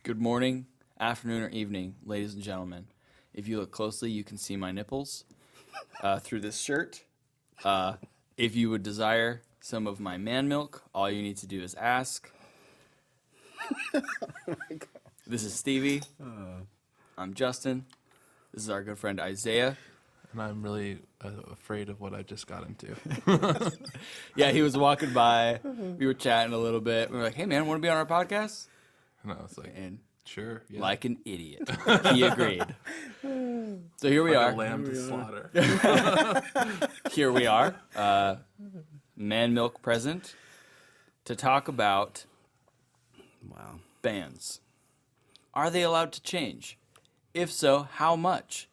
Good morning, afternoon, or evening, ladies and gentlemen. If you look closely, you can see my nipples through this shirt. If you would desire some of my man milk, all you need to do is ask. Oh my God. This is Stevie. I'm Justin. This is our good friend Isaiah. And I'm really afraid of what I just got into. Yeah, he was walking by. We were chatting a little bit. We were like, hey, man, want to be on our podcast? And I was like, And sure. Yeah. like an idiot, he agreed. So here we are. A lamb to slaughter. Here we are, man milk present, to talk about bands. Are they allowed to change? If so, how much?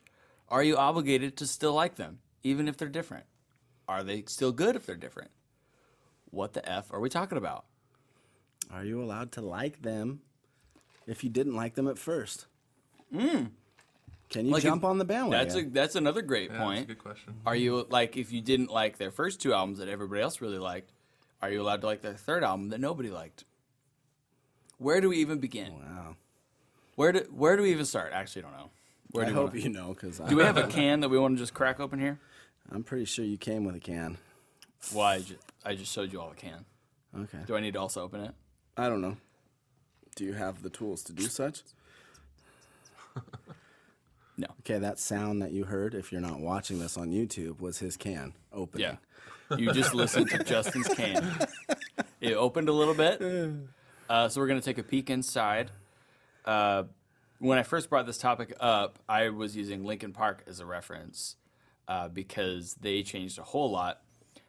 Are you obligated to still like them, even if they're different? Are they still good if they're different? What the F are we talking about? Are you allowed to like them if you didn't like them at first? Can you jump on the bandwagon? That's another great Yeah, point. that's a good question. Are you, like, if you didn't like their first two albums that everybody else really liked, are you allowed to like their third album that nobody liked? Where do we even begin? Wow. Where do we even start? Actually, I don't know. Where I do hope you know, because Do we have a can that we want to just crack open here? I'm pretty sure you came with a can. Well, I just showed you all a can. Okay. Do I need to also open it? I don't know. Do you have the tools to do such? No. Okay, that sound that you heard, if you're not watching this on YouTube, was his can opening. Yeah. You just listened to Justin's can. It opened a little bit. So we're going to take a peek inside. When I first brought this topic up, I was using Linkin Park as a reference because they changed a whole lot.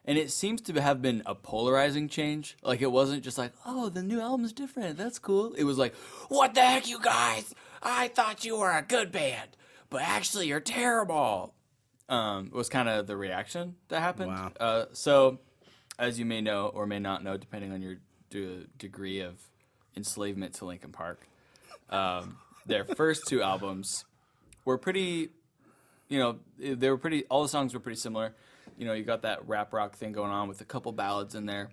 And it seems to have been a polarizing change. Like, it wasn't just like, oh, the new album's different. That's cool. It was like, what the heck, you guys? I thought you were a good band, but actually you're terrible. Was kind of the reaction that happened. Wow. So, as you may know or may not know, depending on your degree of enslavement to Linkin Park, their first two albums were pretty, they were pretty, all the songs were pretty similar. You know, you got that rap rock thing going on with a couple ballads in there.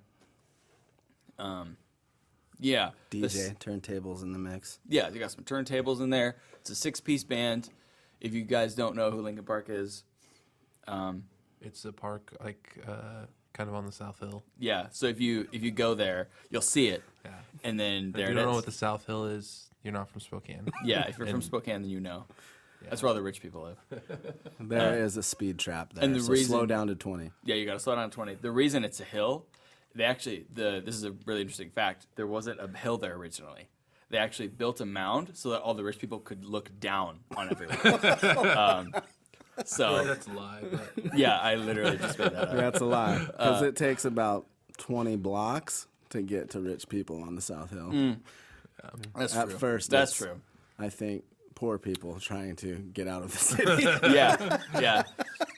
Yeah. DJ, turntables in the mix. Yeah, you got some turntables in there. It's a 6-piece band. If you guys don't know who Linkin Park is. It's a park, like, kind of on the South Hill. Yeah, so if you go there, you'll see it. Yeah. And then If there you it don't is. know what the South Hill is, you're not from Spokane. Yeah, if you're from Spokane, then you know. Yeah. That's where all the rich people live. There is a speed trap there, and the so reason- slow down to 20. Yeah, you got to slow down to 20. The reason it's a hill, they actually, this is a really interesting fact, there wasn't a hill there originally. They actually built a mound so that all the rich people could look down on everyone. So That's a lie. But yeah, I literally just made that up. That's a lie, because it takes about 20 blocks to get to rich people on the South Hill. That's At true. first, That's it's- true. I think poor people trying to get out of the city. Yeah.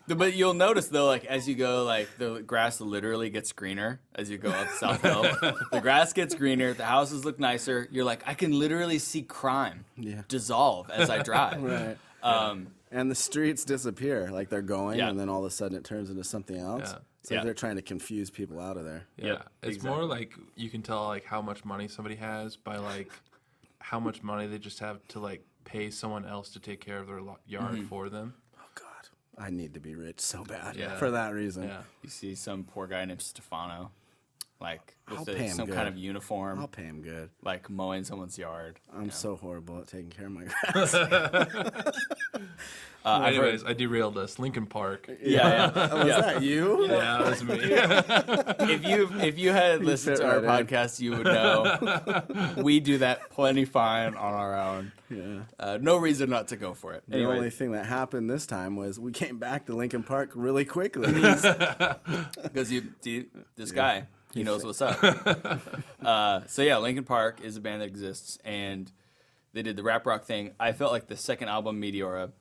But you'll notice though, like as you go, like the grass literally gets greener as you go up South Hill. The grass gets greener, the houses look nicer. You're like, I can literally see crime dissolve as I drive. Right. And the streets disappear, like they're going, Yeah. and then all of a sudden it turns into something else. Yeah. So Yeah. they're trying to confuse people out of there. yeah, Yep, it's exactly. more like you can tell like how much money somebody has by like how much money they just have to like pay someone else to take care of their yard for them. Oh, God. I need to be rich so bad Yeah. for that reason. Yeah. You see some poor guy named Stefano, like I'll with pay him some good. kind of uniform, I'll pay him good. like mowing someone's yard. I'm so horrible at taking care of my grass. I've heard- Anyways, I derailed us. Linkin Park. yeah. Was that you? Yeah, that was me. If you had listened fit to our right in. podcast, you would know we do that plenty fine on our own. Yeah. No reason not to go for it. The Anyway, only thing that happened this time was we came back to Lincoln Park really quickly. because this guy, he knows what's up. So yeah, Linkin Park is a band that exists, and they did the rap rock thing. I felt like the second album, Meteora,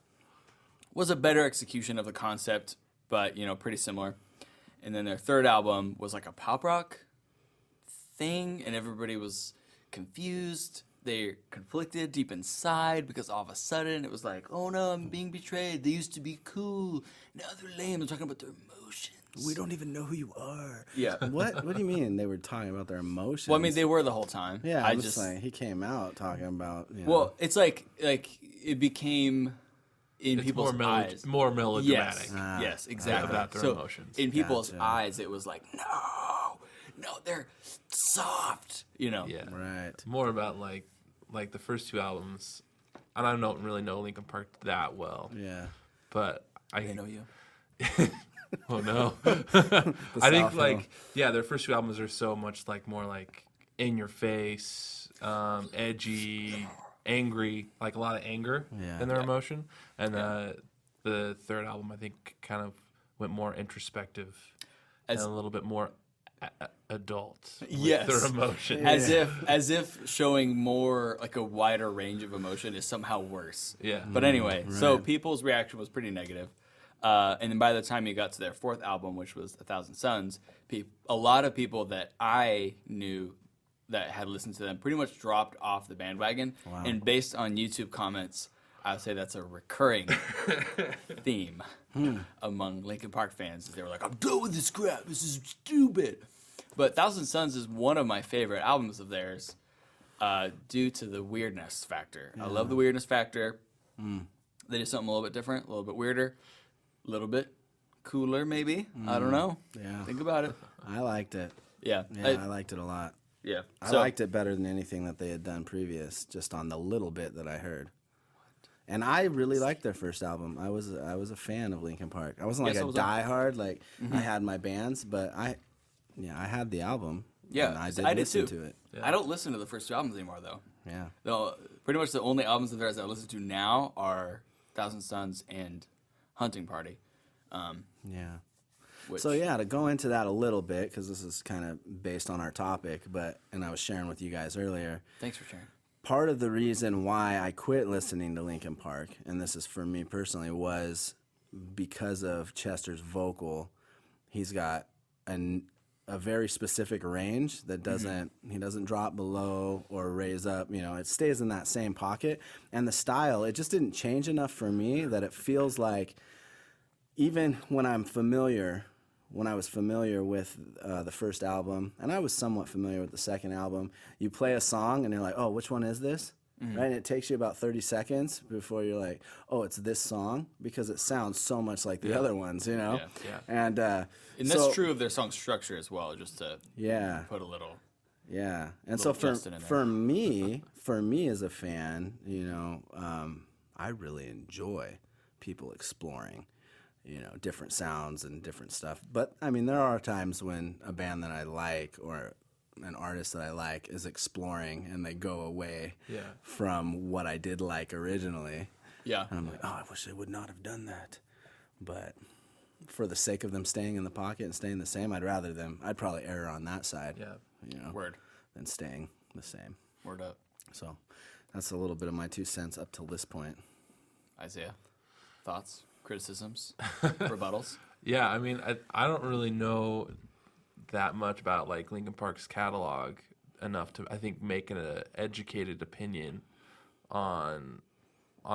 was a better execution of the concept, but pretty similar. And then their third album was like a pop rock thing, and everybody was confused. They conflicted deep inside because all of a sudden it was like, oh no, I'm being betrayed. They used to be cool. Now they're lame. They're talking about their emotions. We don't even know who you are. Yeah. What do you mean? They were talking about their emotions? Well, I mean, they were the whole time. Yeah, I I'm just saying he came out talking about. You know, well, it's like it became in It's people's eyes. more melodramatic. Yes, exactly. About their emotions. In people's Gotcha. eyes, it was like, no, they're soft. You know. Yeah. right. More about like the first two albums. And I don't really know Linkin Park that well, Yeah. but I They know you. Oh no. I think their first two albums are so much like more like in your face, edgy, angry, like a lot of anger in their emotion. And the third album I think kind of went more introspective and a little bit more adult with their emotion. As if showing more like a wider range of emotion is somehow worse. Yeah. But anyway, so people's reaction was pretty negative. And then by the time you got to their fourth album, which was 1,000 Suns, a lot of people that I knew that had listened to them pretty much dropped off the bandwagon. Wow. And based on YouTube comments, I would say that's a recurring theme among Linkin Park fans. They were like, I'm done with this crap. This is stupid. But 1,000 Suns is one of my favorite albums of theirs due to the weirdness factor. I love the weirdness factor. They did something a little bit different, a little bit weirder. A little bit cooler, maybe. I don't know. Yeah. Think about it. I liked it. Yeah. Yeah, I liked it a lot. Yeah. I liked it better than anything that they had done previous, just on the little bit that I heard. And I really liked their first album. I was a fan of Linkin Park. I wasn't like a diehard, like I had my bands, but I had the album. Yeah, and I did I did listen too. to it. I don't listen to the first two albums anymore, though. Yeah. Pretty much the only albums of theirs I listen to now are 1,000 Suns and Hunting Party. Yeah. Which, So yeah, to go into that a little bit, because this is kind of based on our topic, and I was sharing with you guys earlier. Thanks for sharing. Part of the reason why I quit listening to Linkin Park, and this is for me personally, was because of Chester's vocal. He's got a very specific range that he doesn't drop below or raise up. You know, it stays in that same pocket. And the style, it just didn't change enough for me that it feels like even when I was familiar with the first album, and I was somewhat familiar with the second album, you play a song and you're like, oh, which one is this? Right? And it takes you about 30 seconds before you're like, oh, it's this song, because it sounds so much like the other ones, you know? Yeah. And that's true of their song structure as well, just to put a little. Yeah. And so for me as a fan, you know, I really enjoy people exploring, you know, different sounds and different stuff. But I mean, there are times when a band that I like or an artist that I like is exploring and they go away from what I did like originally. Yeah. And I'm like, oh, I wish they would not have done that. But for the sake of them staying in the pocket and staying the same, I'd probably err on that side. Yeah. You know, than staying the same. Word up. So that's a little bit of my 2 cents up till this point. Isaiah, thoughts, criticisms, rebuttals? Yeah, I mean, I don't really know that much about like Linkin Park's catalog enough to, I think, make an educated opinion on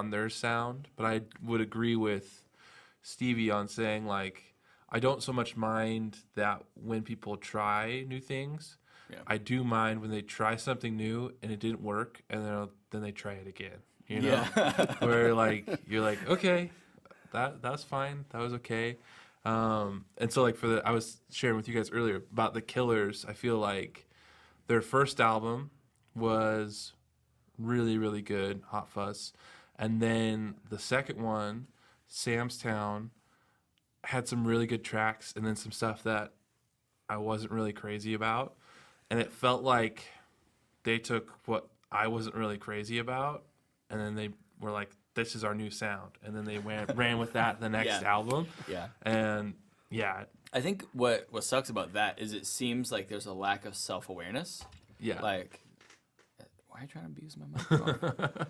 their sound. But I would agree with Stevie on saying, like, I don't so much mind that when people try new things. Yeah. I do mind when they try something new and it didn't work, and then they try it again. You know, where like you're like, okay, that's fine, that was okay. And so like I was sharing with you guys earlier about the Killers. I feel like their first album was really, really good, Hot Fuss, and then the second one, Sam's Town, had some really good tracks, and then some stuff that I wasn't really crazy about, and it felt like they took what I wasn't really crazy about, and then they were like, this is our new sound, and then they ran with that the next album. Yeah. And yeah, I think what sucks about that is it seems like there's a lack of self-awareness. Yeah. Like, why are you trying to abuse my microphone?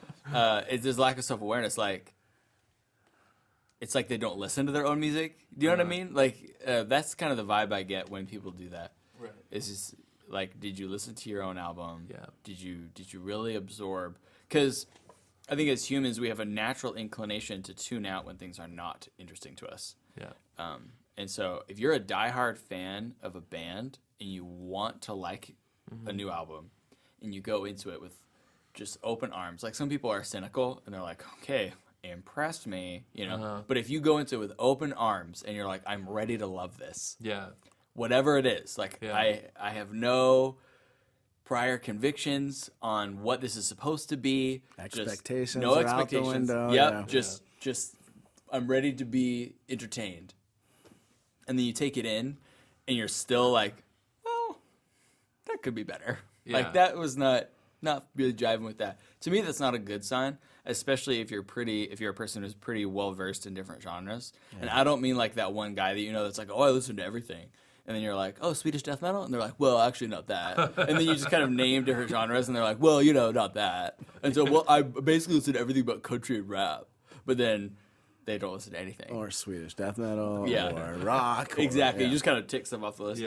There's a lack of self-awareness. Like, it's like they don't listen to their own music. Do you know what I mean? Like, that's kind of the vibe I get when people do that. Right. It's just like, did you listen to your own album? Yeah. Did you really absorb? Because I think as humans, we have a natural inclination to tune out when things are not interesting to us. Yeah. And so if you're a diehard fan of a band and you want to like a new album and you go into it with just open arms, like some people are cynical and they're like, okay, impressed me, you know. But if you go into it with open arms and you're like, I'm ready to love this, whatever it is, like I have no prior convictions on what this is supposed to be, Expectations, no are out the expectations. window. Yep, just I'm ready to be entertained. And then you take it in and you're still like, well, that could be better. Like that was not really jiving with that. To me, that's not a good sign, especially if you're a person who's pretty well versed in different genres. And I don't mean like that one guy that you know that's like, oh, I listen to everything. And then you're like, oh, Swedish death metal? And they're like, well, actually not that. And then you just kind of name different genres and they're like, well, you know, not that. And so, well, I basically listen to everything but country and rap. But then they don't listen to anything. Or Swedish death metal, or rock. Exactly. You just kind of tick stuff off the list.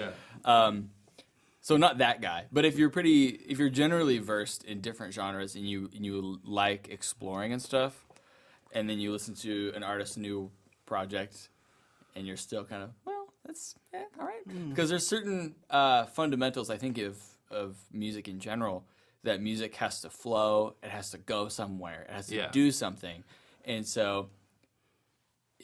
So not that guy, but if you're generally versed in different genres and you like exploring and stuff, and then you listen to an artist's new project, and you're still kind of, well, that's all right, because there's certain fundamentals I think of music in general, that music has to flow, it has to go somewhere, it has to do something, and so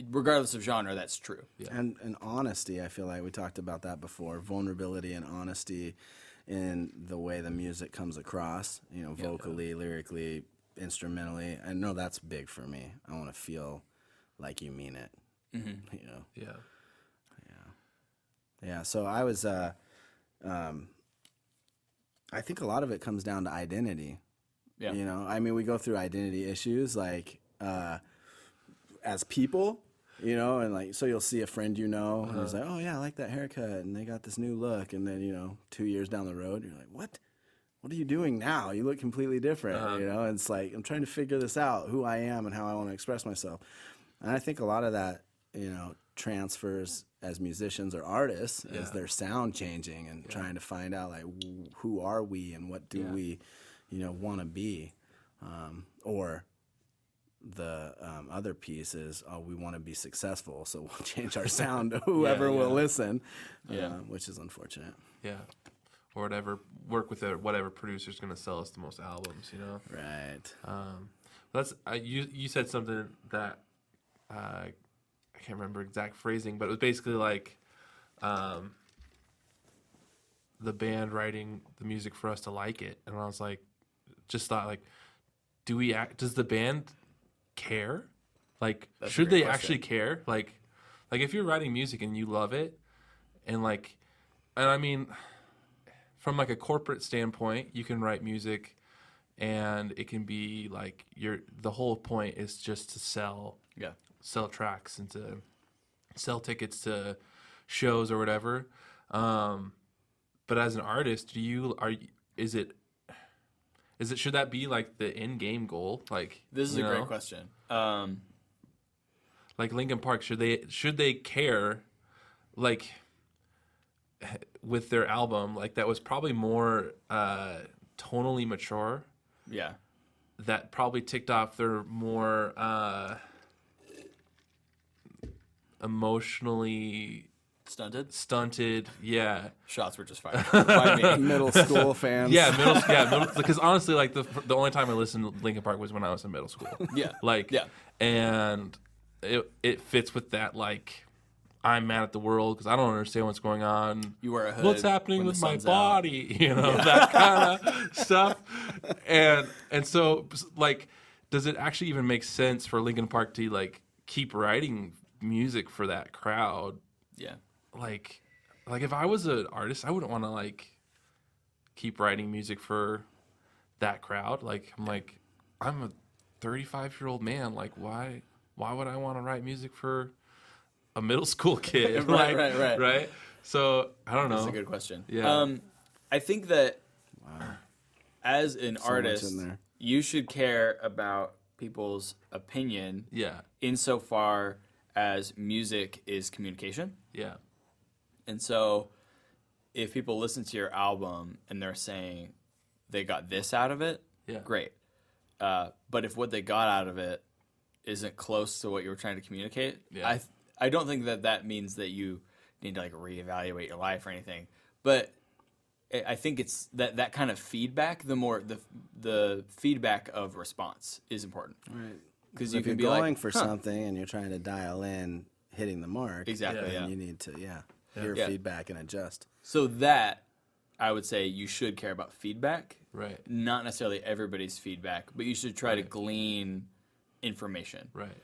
regardless of genre, that's true. And honesty, I feel like we talked about that before. Vulnerability and honesty in the way the music comes across, you know, vocally, lyrically, instrumentally. I know that's big for me. I want to feel like you mean it. You know? Yeah. So I was, I think a lot of it comes down to identity. Yeah. You know, I mean, we go through identity issues like, as people, you know, and like, so you'll see a friend, you know, and he's like, oh yeah, I like that haircut, and they got this new look, and then, you know, 2 years down the road, you're like, what are you doing now? You look completely different, you know, and it's like, I'm trying to figure this out, who I am and how I want to express myself. And I think a lot of that, you know, transfers as musicians or artists is their sound changing and trying to find out, like, who are we and what do we, you know, want to be, or the other piece is, we want to be successful, so we'll change our sound to whoever will listen, which is unfortunate. Yeah. Or work with whatever producer's going to sell us the most albums, you know? Right. That's you said something that I can't remember exact phrasing, but it was basically like the band writing the music for us to like it. And I was like, just thought, like, does the band care? Like, That's should they question. actually care? Like if you're writing music and you love it, and I mean, from like a corporate standpoint, you can write music and it can be like the whole point is just to sell tracks and to sell tickets to shows or whatever. But as an artist, should that be like the end game goal? Like, this is a great question. Like Linkin Park, should they care, like, with their album, like, that was probably more tonally mature. Yeah. That probably ticked off their more emotionally stunted, yeah. Shots were just fired by me. Middle school fans. middle, because honestly, like, the only time I listened to Linkin Park was when I was in middle school. And it fits with that, like, I'm mad at the world because I don't understand what's going on. You wear a hood. What's happening with my body? You know, that kind of stuff. And so, like, does it actually even make sense for Linkin Park to, like, keep writing music for that crowd? Yeah. Like if I was an artist, I wouldn't want to, like, keep writing music for that crowd. Like, I'm a 35-year-old man. Like, why would I want to write music for a middle school kid? Right. So I don't know. That's a good question. Yeah. I think that as an artist, you should care about people's opinion. Yeah. Insofar as music is communication. Yeah. And so if people listen to your album and they're saying they got this out of it, great. But if what they got out of it isn't close to what you were trying to communicate, I don't think that means that you need to like reevaluate your life or anything. But I think it's that kind of feedback. The feedback of response is important. Right. Because If you can you're be going like for something and you're trying to dial in hitting the mark, Exactly, then yeah. you need to hear Yeah. feedback and adjust. So that I would say you should care about feedback. Right. Not necessarily everybody's feedback, but you should try to glean information. Right.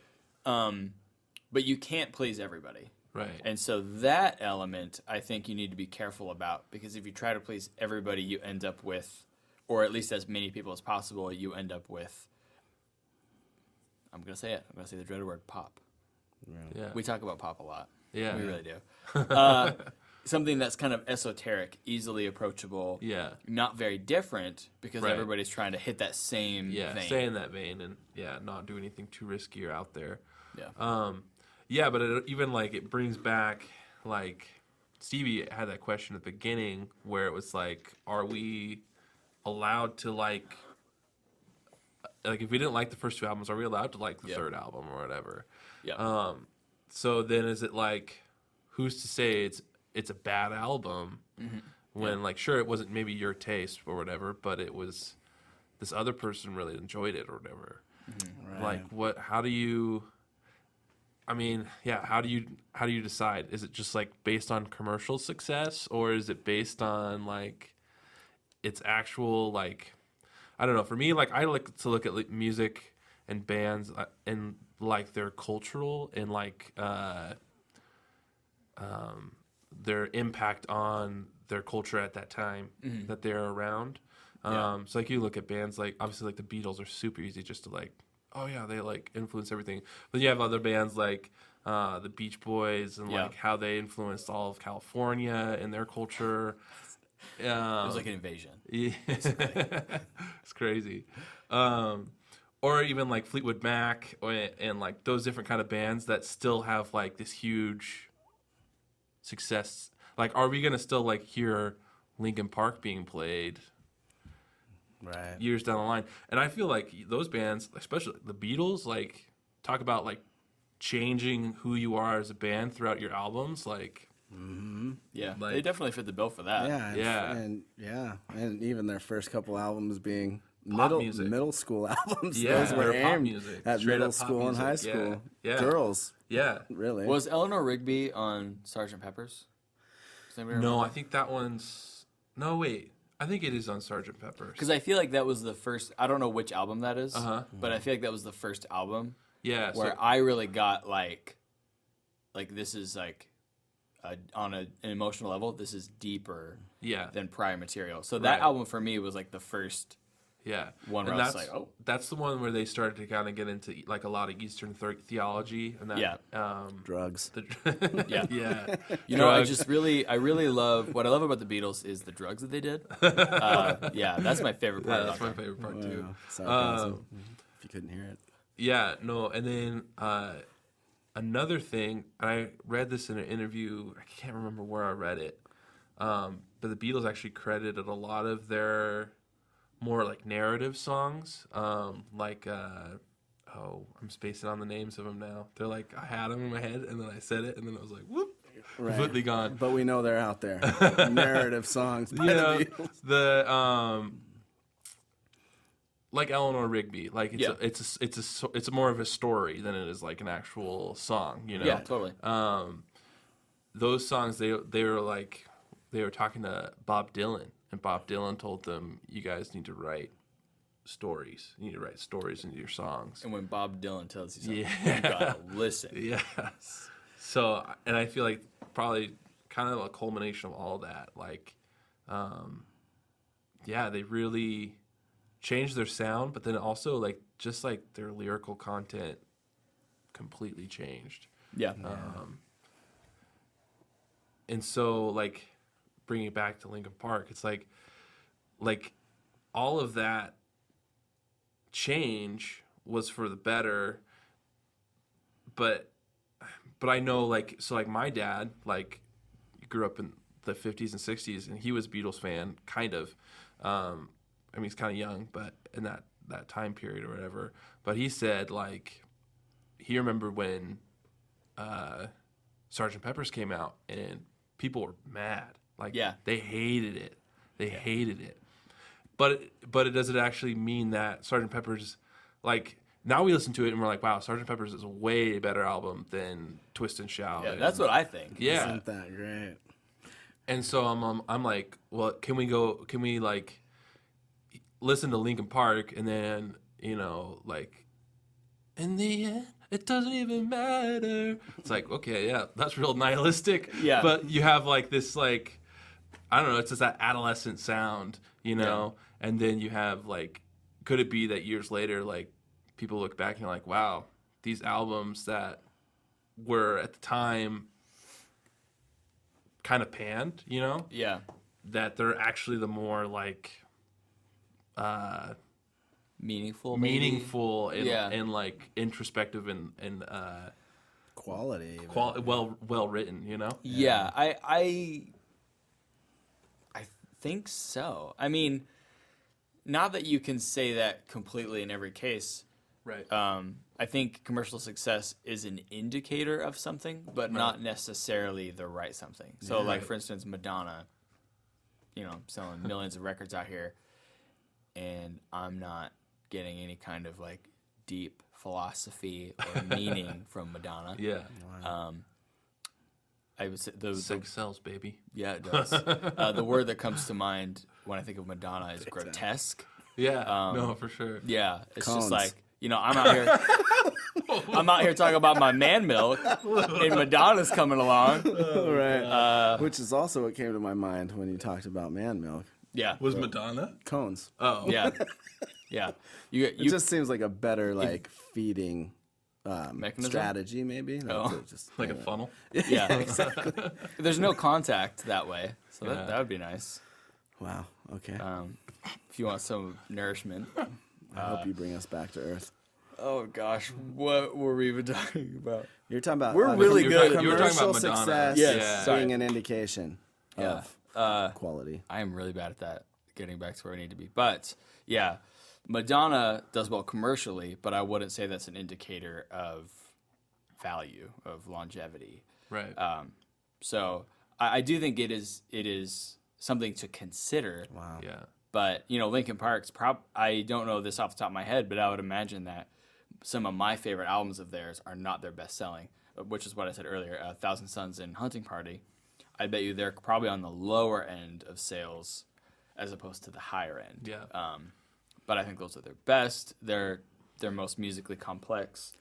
But you can't please everybody. Right. And so that element, I think you need to be careful about, because if you try to please everybody, you end up with, or at least as many people as possible, you end up with, I'm going to say it. I'm going to say the dreaded word, pop. Yeah. We talk about pop a lot. Yeah. We really do. Something that's kind of esoteric, easily approachable, Yeah. not very different, because Right. everybody's trying to hit that same vein. Stay in that vein and not do anything too risky or out there. Yeah. Yeah, but even like it brings back like Stevie had that question at the beginning where it was like, are we allowed to like if we didn't like the first two albums, are we allowed to like the third album or whatever? Yeah. So then is it like, who's to say it's a bad album when like sure it wasn't maybe your taste or whatever, but it was this other person really enjoyed it or whatever. Right. Like how do you? I mean, how do you decide? Is it just like based on commercial success, or is it based on like its actual like I don't know. For me, like I like to look at like, music and bands and like their cultural and like their impact on their culture at that time that they're around. So like you look at bands like obviously like the Beatles are super easy just to like, oh yeah, they like influence everything. But you have other bands like the Beach Boys and like how they influenced all of California and their culture. It was like an invasion. Yeah. It's crazy. Or even like Fleetwood Mac and like those different kind of bands that still have like this huge success. Like, are we gonna still like hear Linkin Park being played Right. years down the line? And I feel like those bands, especially the Beatles, like talk about like changing who you are as a band throughout your albums. Like, Yeah. Like- They definitely fit the bill for that. And even their first couple albums being Pop music. middle school albums. Yeah, Those were they're pop aimed music. at Straight middle up pop school and high music. school. Yeah. Girls, yeah. really. Was Eleanor Rigby on Sgt. Pepper's? Does anybody No, remember? I think that one's. No, wait. I think it is on Sgt. Pepper's. Because I feel like that was the first. I don't know which album that is, Uh-huh. but I feel like that was the first album Yeah. where So, I really got like this is like on an emotional level, this is deeper yeah. than prior material. So that Right. album for me was like the first Yeah. one where And I was that's, like, oh, that's the one where they started to kind of get into like a lot of Eastern theology and that. Yeah. Drugs. Yeah. yeah. you know, I Drugs. really love what I love about the Beatles is the drugs that they did. Yeah, that's my favorite part. Yeah, of that's my it. favorite part too. Sarcasm, if you couldn't hear it. Yeah, no, and then another thing, I read this in an interview. I can't remember where I read it, but the Beatles actually credited a lot of their more like narrative songs, I'm spacing on the names of them now. They're like I had them in my head, and then I said it, and then I was like, whoop, completely gone. But we know they're out there. Narrative songs by You the know, Beatles. the like Eleanor Rigby, like Yeah. it's more of a story than it is like an actual song, you know. Yeah, totally. Those songs they were talking to Bob Dylan, and Bob Dylan told them, you guys need to write stories. You need to write stories into your songs. And when Bob Dylan tells you something, Yeah. you gotta listen. Yeah. So, and I feel like probably kind of a culmination of all that, like, they really changed their sound, but then also like just like their lyrical content completely changed. Yeah. And so like bringing it back to Linkin Park, it's like all of that change was for the better, but I know like my dad like grew up in the 50s and 60s, and he was a Beatles fan, kind of. I mean, he's kind of young, but in that time period or whatever. But he said like he remembered when Sgt. Pepper's came out, and people were mad. Like, Yeah. they hated it. They hated it. But does it actually mean that Sgt. Pepper's, like, now we listen to it and we're like, wow, Sgt. Pepper's is a way better album than Twist and Shout. Yeah, that's what I think. Yeah. Isn't that great? And so I'm like, well, can we like listen to Linkin Park and then, like, in the end, it doesn't even matter. It's like, okay, yeah, that's real nihilistic. Yeah. But you have like this, like, I don't know, it's just that adolescent sound, and then you have like, could it be that years later, like, people look back and you're like, wow, these albums that were at the time kind of panned, Yeah. that they're actually the more like Meaningful. Maybe? and like introspective and Quality. Even. well written, Yeah, I think so. I mean, not that you can say that completely in every case. Right. I think commercial success is an indicator of something, but not necessarily the right something. So, like, for instance, Madonna, selling millions of records out here, and I'm not getting any kind of, like, deep philosophy or meaning from Madonna. Yeah. I would say Sex sells, baby. yeah, it does. The word that comes to mind when I think of Madonna is grotesque. Yeah. No, for sure. Yeah, it's Cones. just like, I'm out here. I'm out here talking about my man milk, and Madonna's coming along. Right. Which is also what came to my mind when you talked about man milk. Yeah, Was Madonna? Cones. Oh. yeah, yeah. You It just seems like a better like feeding Mechanism? strategy, maybe. Oh. To just, Like a funnel? yeah, exactly. There's no contact that way, so Yeah. that would be nice. Wow. Okay. If you want some nourishment. I hope you bring us back to earth. Oh gosh, what were we even talking about? You're talking about We're really good. You were talking commercial about Madonna. success Yes, sorry. being an indication Yeah. of quality. I am really bad at that, getting back to where I need to be. But yeah, Madonna does well commercially, but I wouldn't say that's an indicator of value, of longevity. Right. So I do think it is something to consider. Wow. yeah. But Linkin Park's I don't know this off the top of my head, but I would imagine that some of my favorite albums of theirs are not their best selling, which is what I said earlier. Thousand Suns and Hunting Party. I bet you they're probably on the lower end of sales as opposed to the higher end. Yeah. But I think those are their best. They're most musically complex.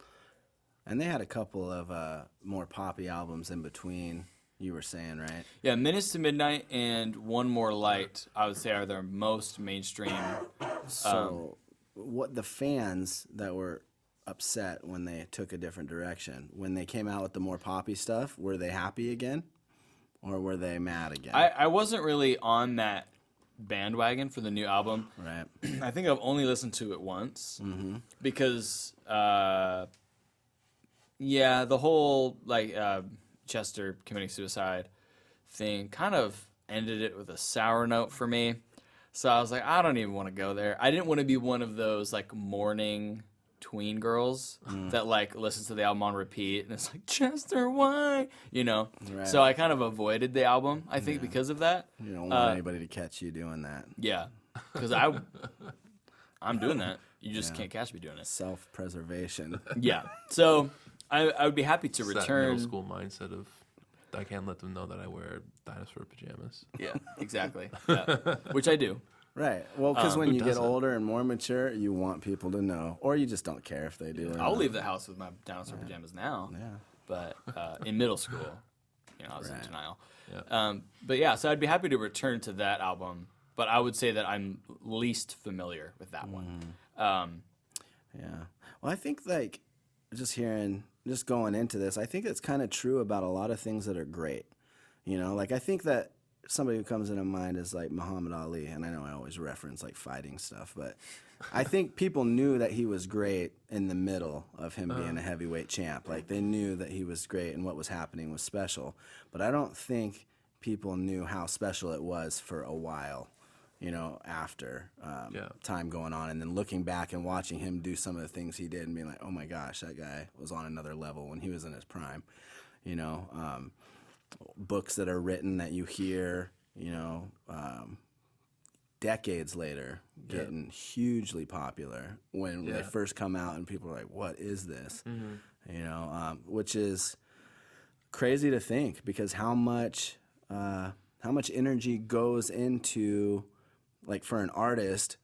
And they had a couple of more poppy albums in between. You were saying, right? Yeah, Minutes to Midnight and One More Light, I would say, are their most mainstream. So, what the fans that were upset when they took a different direction, when they came out with the more poppy stuff, were they happy again, or were they mad again? I wasn't really on that bandwagon for the new album. Right. I think I've only listened to it once because, the whole Chester committing suicide thing kind of ended it with a sour note for me. So I was like, I don't even want to go there. I didn't want to be one of those mourning tween girls that listens to the album on repeat and it's like, Chester, why? Right. So I kind of avoided the album, I think, because of that. You don't want anybody to catch you doing that. Yeah, because I'm doing that. You just can't catch me doing it. Self-preservation. Yeah. So I would be happy to It's that return. middle school mindset of I can't let them know that I wear dinosaur pajamas. Yeah, exactly. Yeah. Which I do. Right. Well, because when who you get doesn't? older and more mature, you want people to know, or you just don't care if they do. Or I'll not. leave the house with my dinosaur pajamas now. Yeah. But in middle school, I was in Right. denial. Yeah. But yeah, so I'd be happy to return to that album. But I would say that I'm least familiar with that one. Yeah. Well, I think just going into this, I think it's kind of true about a lot of things that are great. I think that somebody who comes into mind is like Muhammad Ali, and I know I always reference fighting stuff, but I think people knew that he was great in the middle of him being a heavyweight champ. They knew that he was great and what was happening was special, but I don't think people knew how special it was for a while. After time going on, and then looking back and watching him do some of the things he did and being like, oh my gosh, that guy was on another level when he was in his prime. books that are written that you hear, decades later getting hugely popular when they first come out and people are like, what is this? Which is crazy to think, because how much energy goes into, like, for an artist,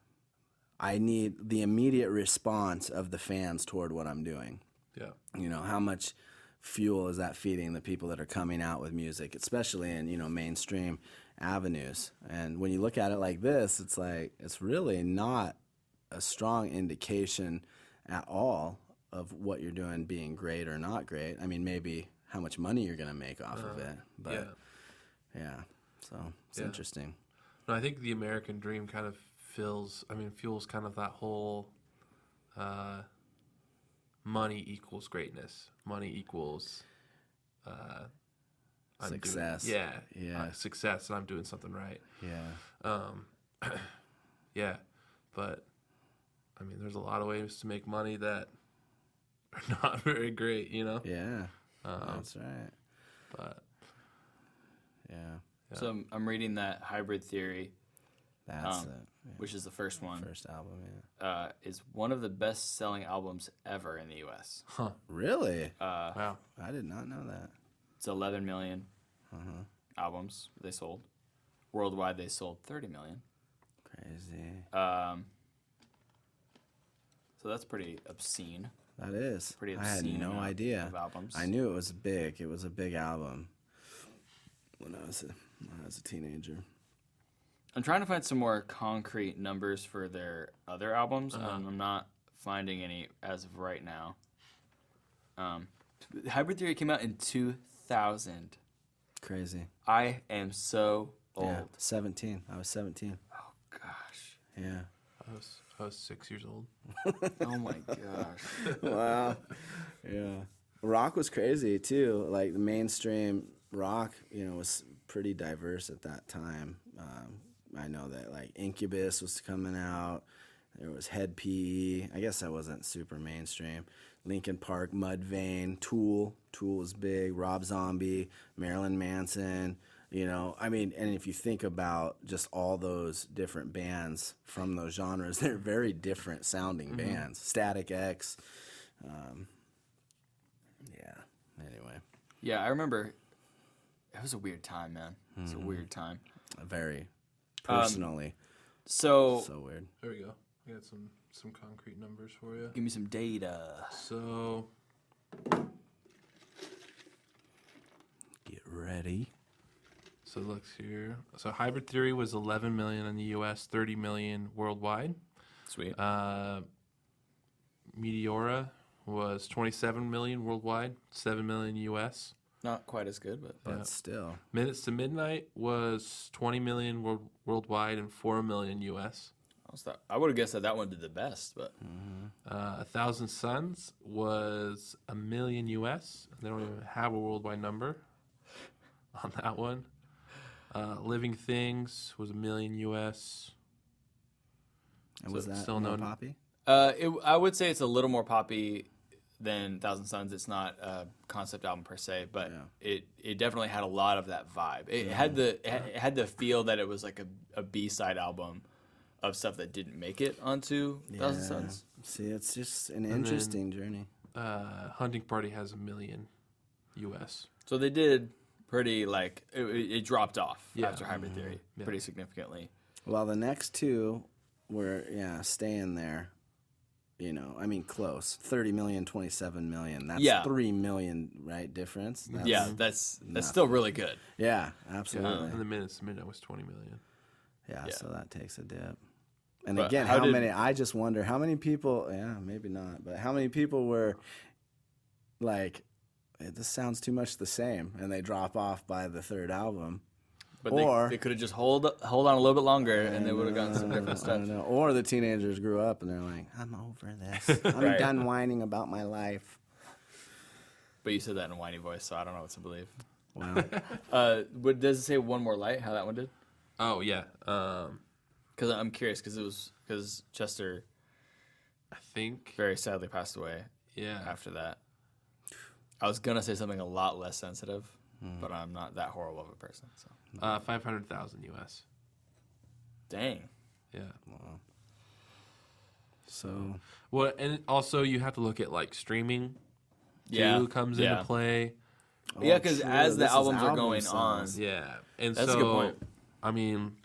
I need the immediate response of the fans toward what I'm doing. Yeah. How much fuel is that feeding the people that are coming out with music, especially in, mainstream avenues? And when you look at it like this, it's like, it's really not a strong indication at all of what you're doing being great or not great. I mean, maybe how much money you're going to make off of it. But yeah, so it's interesting. No, I think the American dream kind of fuels kind of that whole money equals greatness. Money equals success. Success, and I'm doing something right. Yeah. Yeah, but I mean, there's a lot of ways to make money that are not very great, Yeah, that's right. But yeah. So I'm reading that Hybrid Theory, That's it. Yeah. which is the first one, First album, is one of the best-selling albums ever in the U.S. Really? wow, I did not know that. It's 11 million albums they sold. Worldwide, they sold 30 million. Crazy. So that's pretty obscene. That is. Pretty I had obscene no amount idea. of albums. I knew it was big. It was a big album when I was a teenager. I'm trying to find some more concrete numbers for their other albums. I'm not finding any as of right now. Hybrid Theory came out in 2000. Crazy. I am so old. Yeah, 17. I was 17. Oh gosh. Yeah. I was 6 years old. Oh my gosh. Wow. Yeah. Rock was crazy too. Like, the mainstream rock, was pretty diverse at that time. I know that, like, Incubus was coming out. There was Head PE. I guess that wasn't super mainstream. Linkin Park, Mudvayne, Tool. Tool was big. Rob Zombie, Marilyn Manson. And if you think about just all those different bands from those genres, they're very different sounding bands. Static X. Anyway. Yeah, I remember. It was a weird time, man. It was a weird time. Very personally. So weird. There we go. I got some concrete numbers for you. give me some data. So Get ready. So it looks here. So Hybrid Theory was 11 million in the U.S., 30 million worldwide. Sweet. Meteora was 27 million worldwide, 7 million U.S. Not quite as good, but But still. Minutes to Midnight was 20 million worldwide and 4 million U.S. I would have guessed that one did the best, but 1,000 Suns was a million U.S. They don't even have a worldwide number on that one. Living Things was a million U.S. And was that still more no poppy? I would say it's a little more poppy than Thousand Suns. It's not a concept album per se, but it definitely had a lot of that vibe. It had the feel that it was like a B-side album of stuff that didn't make it onto Thousand Suns. See, it's just an interesting journey. Hunting Party has a million U.S. So they did pretty, like, it dropped off Yeah. after Hybrid Theory pretty significantly. Well, the next two were, staying there. Close. 30 million, 27 million. That's 3 million, right, difference? That's still really good. Yeah, absolutely. And the Minutes to Midnight was 20 million. Yeah, so that takes a dip. And But again, how did- many, I just wonder how many people, maybe not, but how many people were like, this sounds too much the same, and they drop off by the third album. But Or- they could have just hold on a little bit longer, and they would have gotten some different I stuff. don't know. Or the teenagers grew up and they're like, I'm over this. I'm Right. done whining about my life. But you said that in a whiny voice, so I don't know what to believe. Wow. Does it say One More Light? How that one did? Oh, yeah. Because I'm curious, because Chester I think, very sadly passed away yeah. after that. I was gonna say something a lot less sensitive, but I'm not that horrible of a person. So 500,000 US. dang. Yeah. So Well, and also you have to look at like streaming. Too comes into play. Yeah, because true. as the This is albums are album going on, sales. Yeah, and That's a so good point. I mean,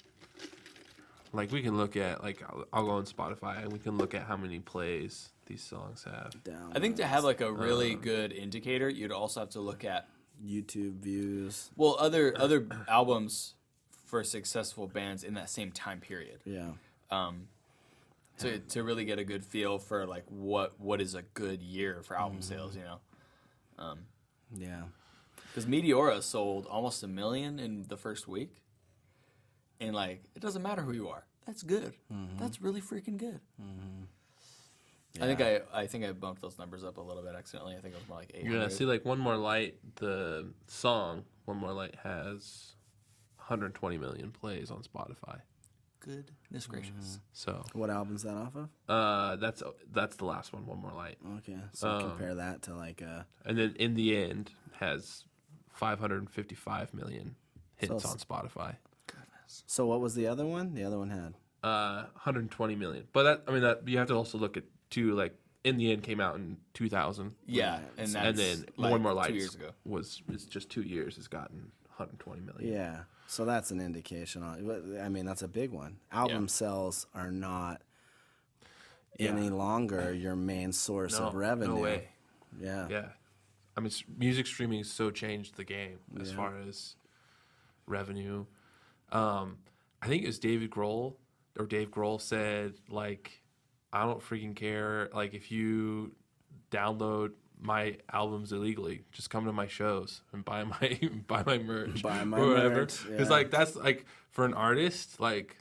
like we can look at like I'll go on Spotify and we can look at how many plays these songs have. down I think to have like a really good indicator, you'd also have to look at YouTube views. other albums for successful bands in that same time period. Yeah. To really get a good feel for like what is a good year for album sales, you know. Yeah. Because Meteora sold almost 1 million in the first week, and like it doesn't matter who you are, that's good. That's really freaking good. Yeah. I think I bumped those numbers up a little bit accidentally. I think it was more like 800. You're gonna see like One More Light. The song One More Light has 120 million plays on Spotify. Goodness gracious. So What album's that off of? that's the last one. One More Light. Okay. So compare that to like And then In the End has 555 million hits So- on Spotify. So what was the other one? The other one had 120 million. But that you have to also look at too. Like In the End came out in 2000, Yeah, Right. and that's and then like One More 2 Light years ago. it's just 2 years has gotten 120 million. Yeah. So that's an indication on. I mean, that's a big one. Album sales are not any longer your main source of revenue. No way. Yeah. Yeah, I mean, music streaming has so changed the game as far as revenue. I think it was Dave Grohl said, like, I don't freaking care. Like, if you download my albums illegally, just come to my shows and buy my merch, Buy my or whatever. merch, Because yeah. like that's like for an artist, like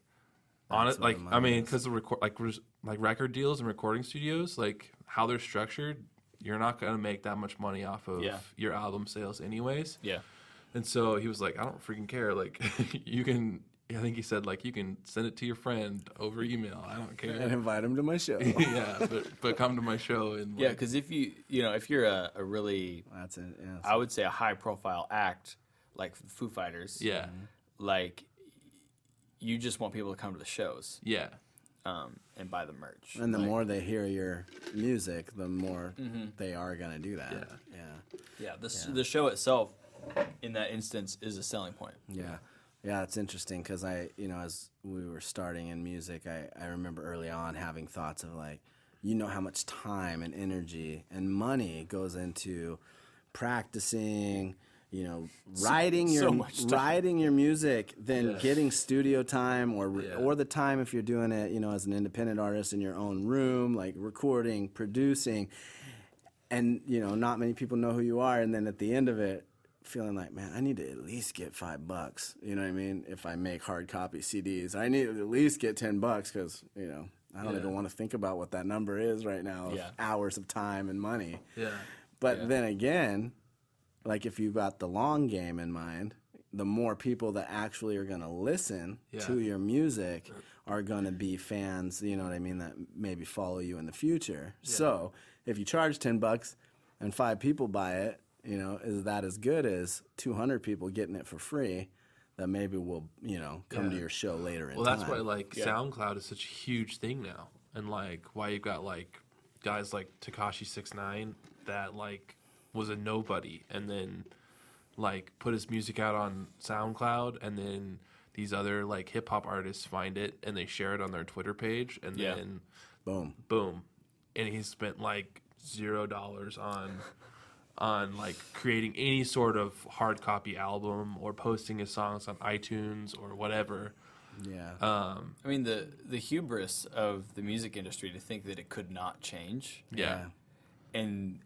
honest, where like the I money mean, is. because the like record deals and recording studios, like how they're structured, you're not gonna make that much money off of your album sales anyways. Yeah. And so he was like, I don't freaking care. Like, you can, I think he said, like, you can send it to your friend over email. I don't And care. invite them to my show. Yeah, but come to my show. And Yeah, like, because if if you're a really, That's it. Yeah. I would say a high profile act like Foo Fighters, yeah, like you just want people to come to the shows yeah, and buy the merch. And the Like, more they hear your music, the more they are gonna do that. Yeah. Yeah. the show itself in that instance is a selling point. Yeah. Yeah, it's interesting because as we were starting in music, I remember early on having thoughts of like, how much time and energy and money goes into practicing, writing so your much time. writing your music, then Yeah. getting studio time Yeah. or the time if you're doing it, as an independent artist in your own room, like recording, producing, and not many people know who you are, and then at the end of it, feeling like, man, I need to at least get $5. You know what I mean? If I make hard copy CDs, I need to at least get $10 because I don't even want to think about what that number is right now. Of hours of time and money. yeah, But then again, like if you've got the long game in mind, the more people that actually are going to listen to your music are going to be fans. You know what I mean? That maybe follow you in the future. Yeah. So if you charge $10 and 5 people buy it, is that as good as 200 people getting it for free that maybe will, come to your show later in Well, time? that's why like SoundCloud is such a huge thing now, and like why you've got like guys like Tekashi 6ix9ine that like was a nobody, and then like put his music out on SoundCloud, and then these other like hip hop artists find it and they share it on their Twitter page, and then boom, and he spent like $0 on like creating any sort of hard copy album or posting his songs on iTunes or whatever. Yeah. I mean, the hubris of the music industry to think that it could not change Yeah. and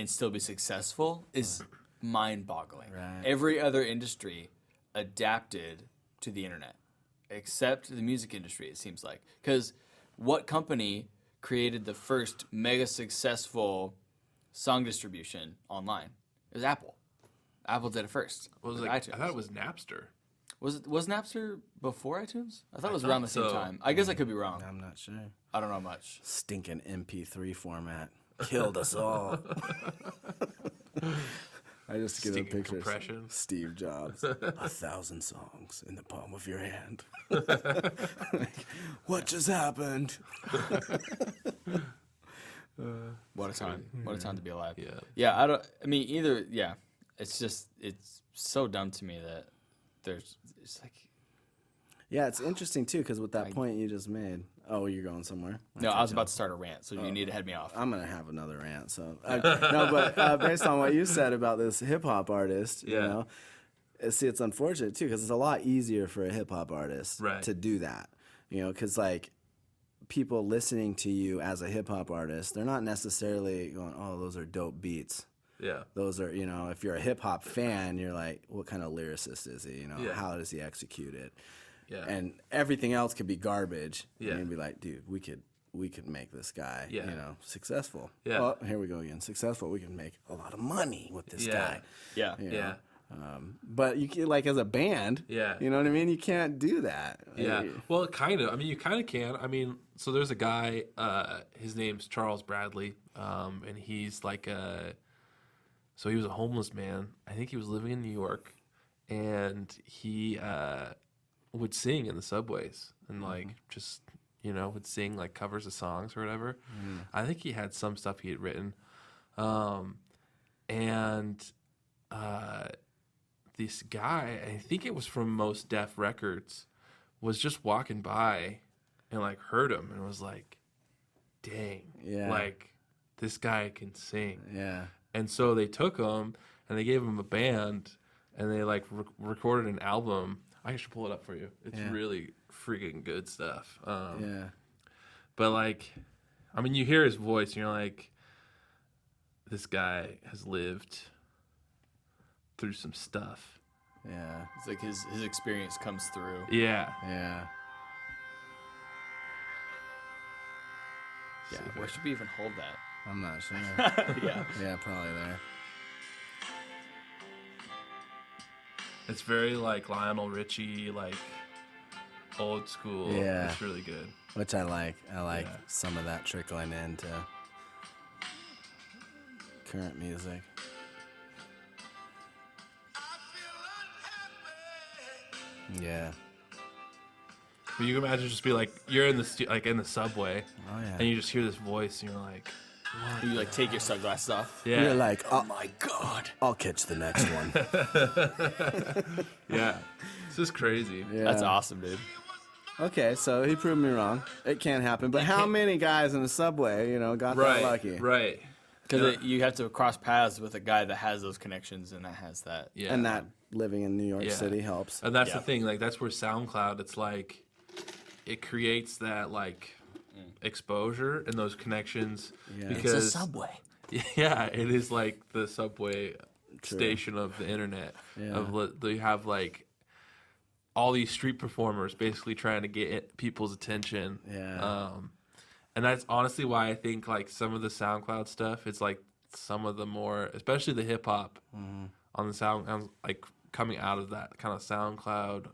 still be successful is mind-boggling. Right. Every other industry adapted to the internet, except the music industry, it seems like. Because what company created the first mega successful song distribution online? It was Apple. Apple did it first. What was with like, iTunes. I thought it was Napster. Was Napster before iTunes? I thought it was around the same so. time. I guess I could be wrong. I'm not sure. I don't know much. Stinking MP3 format killed us all. I just get a Stinging picture of compression. Steve Jobs. 1,000 songs in the palm of your hand. Like, what just happened? What a time! What a time to be alive. Yeah. Yeah. I mean, either. Yeah. It's just. It's so dumb to me that there's. It's like. Yeah, it's interesting too because with that point you just made. Oh, you're going somewhere? No, I was about to start a rant, so you need to head me off. I'm gonna have another rant. So no, but based on what you said about this hip hop artist, you Yeah. know, see, it's unfortunate too because it's a lot easier for a hip hop artist Right. to do that. You know, because like people listening to you as a hip hop artist, they're not necessarily going, "Oh, those are dope beats." Yeah. Those are, you know, if you're a hip hop fan, you're like, "What kind of lyricist is he? You know, Yeah. how does he execute it?" Yeah. And everything else could be garbage. Yeah. And you'd be like, dude, we could make this guy, Yeah. you know, successful. Yeah. Well, here we go again. Successful. We can make a lot of money with this Yeah. guy. Yeah. you Yeah. know. But you can, like, as a band, Yeah. you know what I mean? You can't do that. Yeah. Like, Well, kind of. I mean, you kind of can. I mean, so there's a guy. His name's Charles Bradley, and he's like so he was a homeless man. I think he was living in New York, and he would sing in the subways and like just would sing like covers of songs or whatever. I think he had some stuff he had written, and this guy, I think it was from Most Def Records, was just walking by and like heard him and was like, dang, Yeah. like this guy can sing. yeah. And so they took him and they gave him a band and they like recorded an album. I should pull it up for you. It's Yeah. really freaking good stuff. Yeah. But like, I mean, you hear his voice and you're like, this guy has lived through some stuff. Yeah. It's like his experience comes through. Yeah. Yeah. Yeah. Where should we even hold that? I'm not sure. Yeah. Yeah, probably there. It's very like Lionel Richie, like old school. Yeah. It's really good. Which I like. I like Yeah. some of that trickling into current music. Yeah. But you can imagine just be like, you're in the like in the subway, Oh yeah. and you just hear this voice, and you're like, You like take your sunglasses off. yeah, You're like, oh my god, I'll catch the next one. yeah. This is crazy. Yeah. That's awesome, dude. Okay, so he proved me wrong. It can't happen. But how many guys in the subway, got that lucky? Right. Because you have to cross paths with a guy that has those connections and that has that. Yeah. And that living in New York Yeah. City helps. And that's Yeah. the thing, like that's where SoundCloud, it's like it creates that like exposure and those connections Yeah. because It's a subway. yeah, it is like the subway True. station of the internet. Yeah. They have like all these street performers basically trying to get people's attention. Yeah. And that's honestly why I think like some of the SoundCloud stuff, it's like some of the more, especially the hip hop on the sound, like coming out of that kind of SoundCloud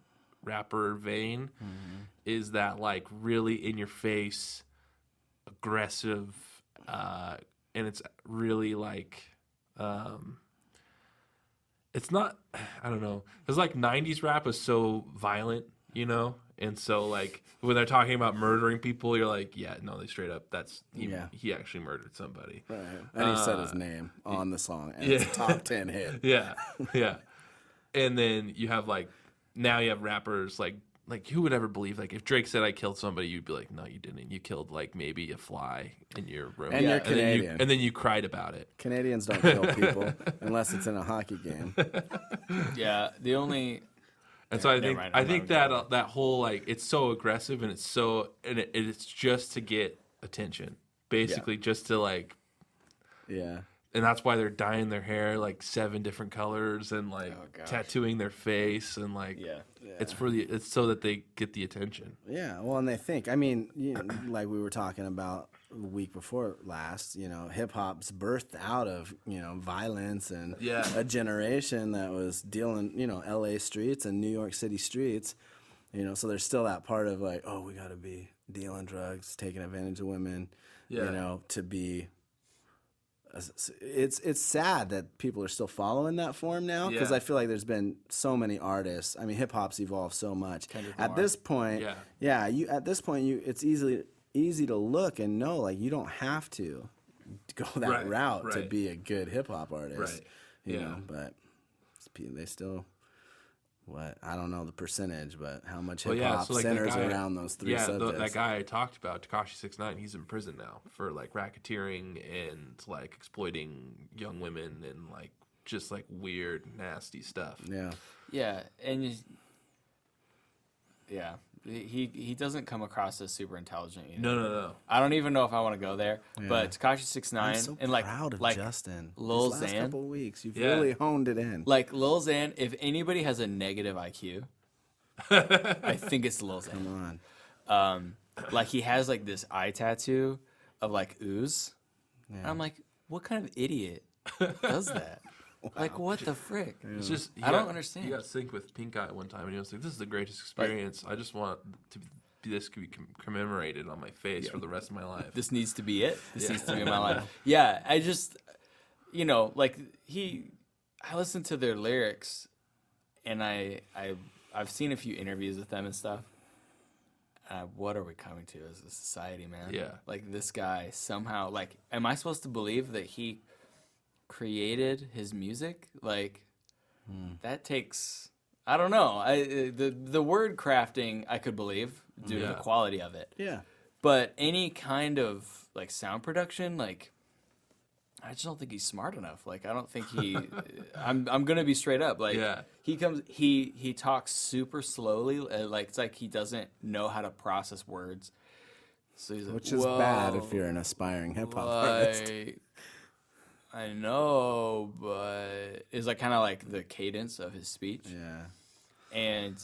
rapper vein, is that like really in your face, aggressive, and it's really like, it's not, I don't know, because like 90s rap is so violent, and so like when they're talking about murdering people, you're like, yeah, no, they straight up, he actually murdered somebody. Right. And he said his name on the song, and yeah. it's a top 10 hit. Yeah, yeah. And then you have now you have rappers like who would ever believe like if Drake said I killed somebody, you'd be like, no, you didn't. You killed like maybe a fly in your room. And you're Canadian. And then you cried about it. Canadians don't kill people unless it's in a hockey game. Yeah. The only. And so I never think mind, I I'm think not that whole like it's so aggressive and it's just to get attention, basically just to like, Yeah. and that's why they're dyeing their hair like 7 different colors and like Oh, gosh. tattooing their face and like Yeah. it's so that they get the attention. Yeah, well, and they think. I mean, like we were talking about the week before last. Hip hop's birthed out of violence and Yeah. a generation that was dealing, L.A. streets and New York City streets. So there's still that part of like, oh, we got to be dealing drugs, taking advantage of women. Yeah. To be it's sad that people are still following that form now because Yeah. I feel like there's been so many artists. I mean, hip hop's evolved so much. Kendrick At Lamar. this point, at this point, it's easy to look and know like you don't have to go that route to be a good hip hop artist. Right. You know, but they still. What I don't know the percentage, but how much hip hop centers around those three subjects. That guy I talked about, Tekashi 6ix9ine, he's in prison now for like racketeering and like exploiting young women and like just like weird, nasty stuff. Yeah, and he doesn't come across as super intelligent either. No. I don't even know if I want to go there. But Tekashi 6ix9ine I'm so and like proud of like Justin. Lil These last Xan. couple weeks, you've really honed it in. Like Lil Xan, if anybody has a negative IQ, I think it's Lil Xan. Come on. Like he has like this eye tattoo of like ooze. And I'm like, what kind of idiot does that? Like what the frick? It's just I don't understand. He got synced with Pink Eye one time, and he was like, "This is the greatest experience. I just want this could be commemorated on my face for the rest of my life." This needs to be it. This needs to be my life. Yeah, I just, like I listened to their lyrics, and I've seen a few interviews with them and stuff. What are we coming to as a society, man? Yeah. Like this guy somehow, like, am I supposed to believe that he created his music? Like, that takes, I don't know. The word crafting I could believe due to the quality of it. Yeah. But any kind of like sound production, like, I just don't think he's smart enough. Like, I don't think he. I'm gonna be straight up. Like, he talks super slowly. Like it's like he doesn't know how to process words. So he's like, Which is bad if you're an aspiring hip hop artist. I know, but it's like kind of like the cadence of his speech. Yeah. And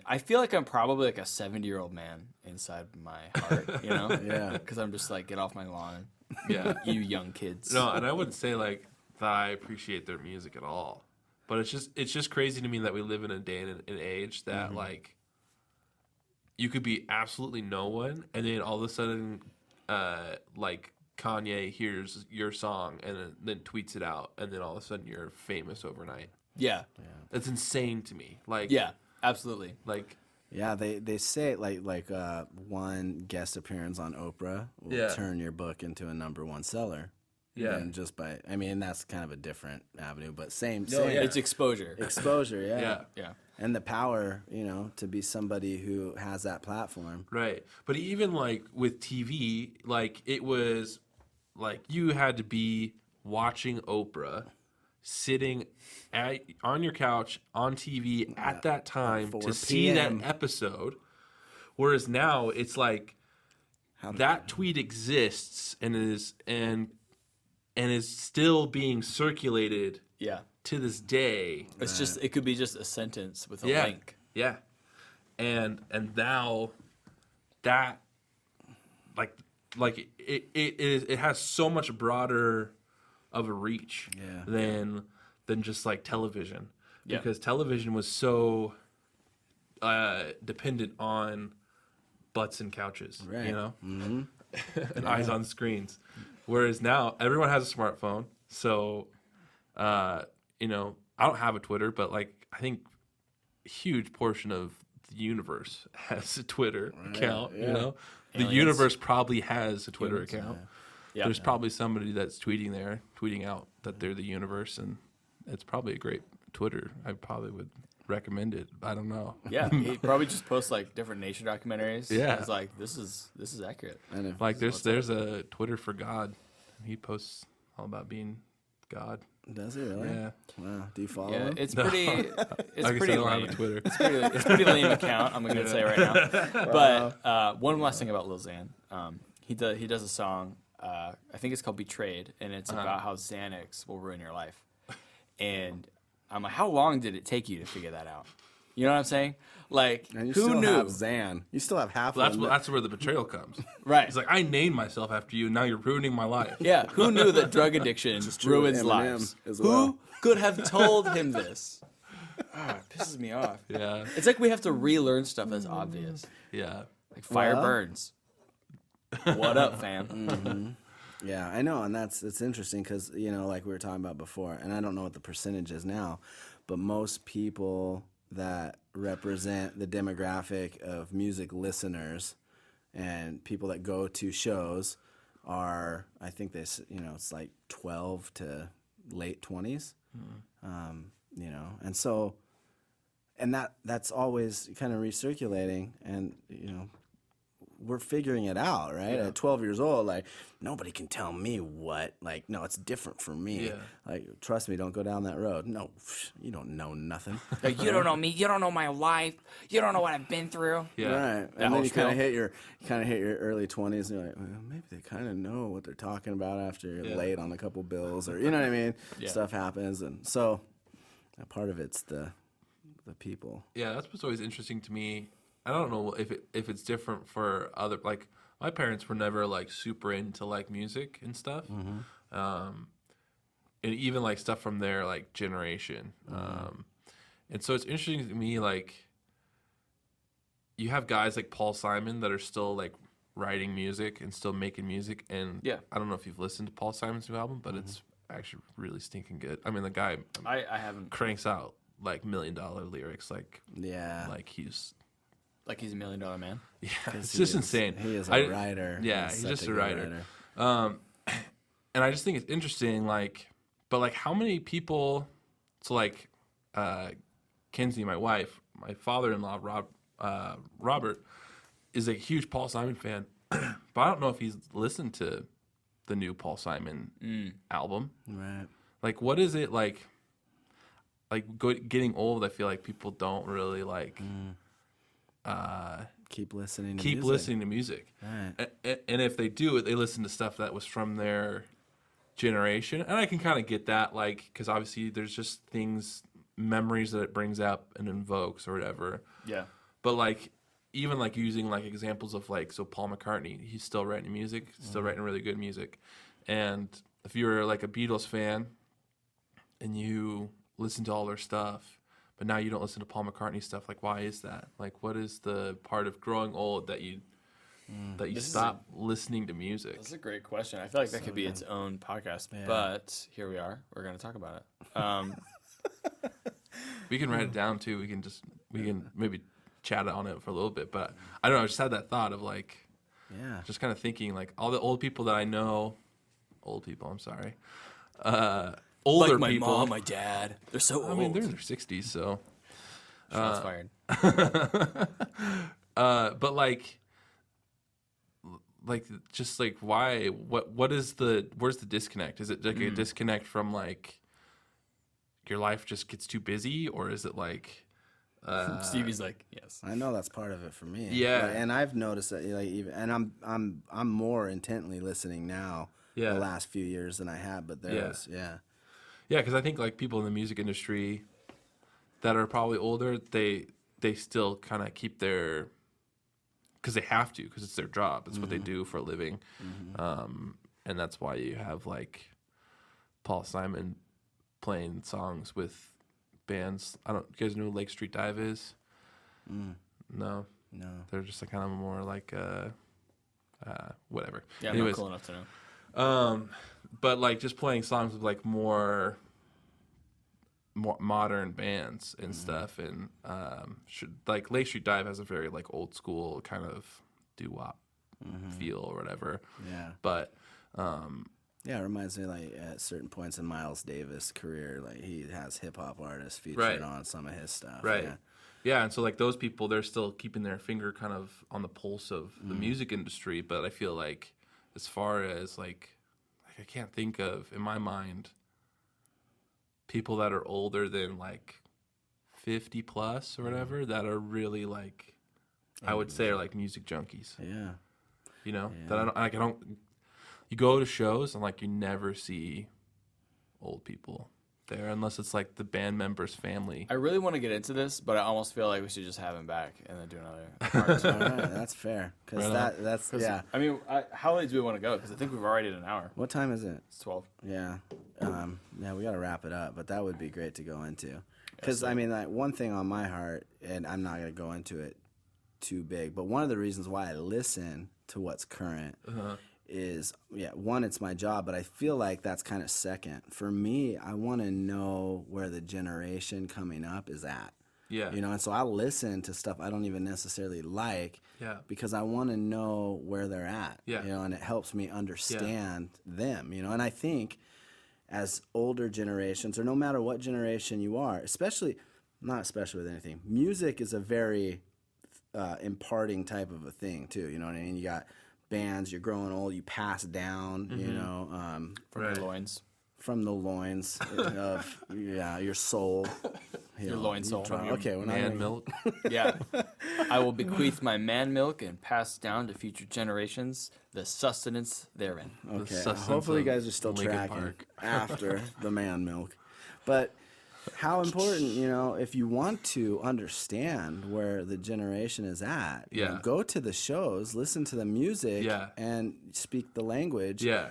I feel like I'm probably like a 70-year-old man inside my heart, Yeah. Because I'm just like, get off my lawn. Yeah. You young kids. No, and I wouldn't say like that I appreciate their music at all. But it's just crazy to me that we live in a day and an age that like you could be absolutely no one, and then all of a sudden, like Kanye hears your song and then tweets it out, and then all of a sudden you're famous overnight. Yeah. That's insane to me. Like Yeah, absolutely. like. Yeah, they say it like one guest appearance on Oprah will turn your book into a #1 seller. Yeah. And just by, I mean, that's kind of a different avenue, but same. It's exposure. Exposure, yeah. Yeah. And the power, to be somebody who has that platform. Right. But even like with TV, like it was like you had to be watching Oprah, sitting on your couch on TV at that time 4 to see that p.m. episode. Whereas now it's like that tweet exists and is still being circulated Yeah. to this day. It's just, it could be just a sentence with a link. Yeah. And now that like it has so much broader of a reach than just like television. Yeah. Because television was so dependent on butts and couches, Right. and eyes on screens. Whereas now everyone has a smartphone. So I don't have a Twitter, but like I think a huge portion of the universe has a Twitter account. yeah. The universe probably has a Twitter account. Yeah. There's probably somebody that's tweeting out that they're the universe, and it's probably a great Twitter. I probably would recommend it. I don't know. Yeah, he probably just posts like different nature documentaries. Yeah. It's like this is accurate. And if, Like there's a Twitter for God. He posts all about being God. does he really? Yeah. Wow. Do you follow Yeah, him? it's pretty. It's I guess pretty I don't lame. have a Twitter. It's pretty lame account. I'm gonna say right now. But one last thing about Lil Xan, he does a song. I think it's called "Betrayed," and it's about how Xanax will ruin your life. And I'm like, how long did it take you to figure that out? You know what I'm saying? Like, And you who still knew? have Xan. You still have half of them. That's where the betrayal comes. Right. It's like I named myself after you. Now you're ruining my life. Yeah, who knew that drug addiction true with ruins Eminem lives? as Who well. could have told him this? It pisses me off. Yeah. It's like we have to relearn stuff that's obvious. Yeah. Like fire Well. burns. What up, fam? Yeah, I know, and it's interesting because like we were talking about before, and I don't know what the percentage is now, but most people that represent the demographic of music listeners and people that go to shows are, I think it's like 12 to late 20s, and so, and that's always kind of recirculating, and we're figuring it out, right? Yeah. At 12 years old, like, nobody can tell me what. Like, no, it's different for me. Yeah. Like, trust me, don't go down that road. No, you don't know nothing. Like, you don't know me. You don't know my life. You don't know what I've been through. Yeah. Right. And then you kind of hit your early 20s, and you're like, well, maybe they kind of know what they're talking about after you're late on a couple bills, or you know what I mean? Yeah. Stuff happens, and so a part of it's the people. Yeah, that's what's always interesting to me. I don't know if it's different for other, like, my parents were never like super into like music and stuff, and even like stuff from their like generation, and so it's interesting to me, like, you have guys like Paul Simon that are still like writing music and still making music, and I don't know if you've listened to Paul Simon's new album, but it's actually really stinking good. I mean, the guy I haven't. cranks out like $1 million lyrics, like he's Like he's $1 million man. Yeah, it's just insane. He is a writer. Yeah, he's just a writer. And I just think it's interesting, like, but like, how many people? So like, Kenzie, my wife, my father-in-law, Robert, is a huge Paul Simon fan, but I don't know if he's listened to the new Paul Simon album. Right. Like, what is it like? Like getting old, I feel like people don't really like. Keep listening to music. Right. And if they do, they listen to stuff that was from their generation. And I can kind of get that, like, because obviously there's just memories that it brings up and invokes or whatever. Yeah. But, like, even, like, using, like, examples of, like, so Paul McCartney, he's still writing music, still writing really good music. And if you're, like, a Beatles fan and you listen to all their stuff, but now you don't listen to Paul McCartney stuff, like, why is that? Like, what is the part of growing old that you stop listening to music? That's a great question. I feel like that could be its own podcast, but here we are. We're going to talk about it. We can write it down, too. We can maybe chat on it for a little bit. But I don't know. I just had that thought of, like, just kind of thinking, like, all the old people that I know, older Like my people. mom, my dad. They're so old. I mean, they're in their 60s, so. Shots fired. But like, just like, why? Where's the disconnect? Is it like a disconnect from like your life just gets too busy, or is it like? Stevie's like, yes. I know that's part of it for me. Yeah. Like, and I've noticed that, like, and I'm more intently listening now the last few years than I have, but Yeah, because I think like people in the music industry that are probably older, they still kind of keep their, because they have to, because it's their job. It's what they do for a living. And that's why you have like Paul Simon playing songs with bands. You guys know who Lake Street Dive is? No. They're just like kind of more like whatever. Yeah, I'm Anyways, not cool enough to know. but like just playing songs with like more modern bands and stuff, and like Lake Street Dive has a very like old school kind of doo-wop feel or whatever. Yeah. But it reminds me, like, at certain points in Miles Davis' career, like, he has hip-hop artists featured on some of his stuff. Right. Yeah, and so, like, those people, they're still keeping their finger kind of on the pulse of the music industry, but I feel like as far as, like I can't think of, in my mind, people that are older than, like, 50 plus or whatever that are really, like, I would say are, like, music junkies. Yeah. You know? That I don't you go to shows and like you never see old people there unless it's like the band member's family. I really want to get into this, but I almost feel like we should just have him back and then do another part. All right, that's fair. Because that's I mean, how late do we want to go? Because I think we've already did an hour. What time is it? It's 12. Yeah. We got to wrap it up, but that would be great to go into. Because, I mean, like, one thing on my heart, and I'm not going to go into it too big, but one of the reasons why I listen to what's current is, one, it's my job, but I feel like that's kind of second. For me, I want to know where the generation coming up is at. Yeah. And so I listen to stuff I don't even necessarily like because I want to know where they're at. Yeah. And it helps me understand them, and I think as older generations, or no matter what generation you are, not especially with anything, music is a very imparting type of a thing too. You know what I mean? You got bands, you're growing old, you pass down, From the loins. From the loins of your soul. Your loin soul. Okay, we're not Man milk. Yeah. I will bequeath my man milk and pass down to future generations the sustenance therein. Okay, sustenance hopefully you of guys are still Linkin tracking Park. after the man milk. But how important, if you want to understand where the generation is at, go to the shows, listen to the music, and speak the language. Yeah.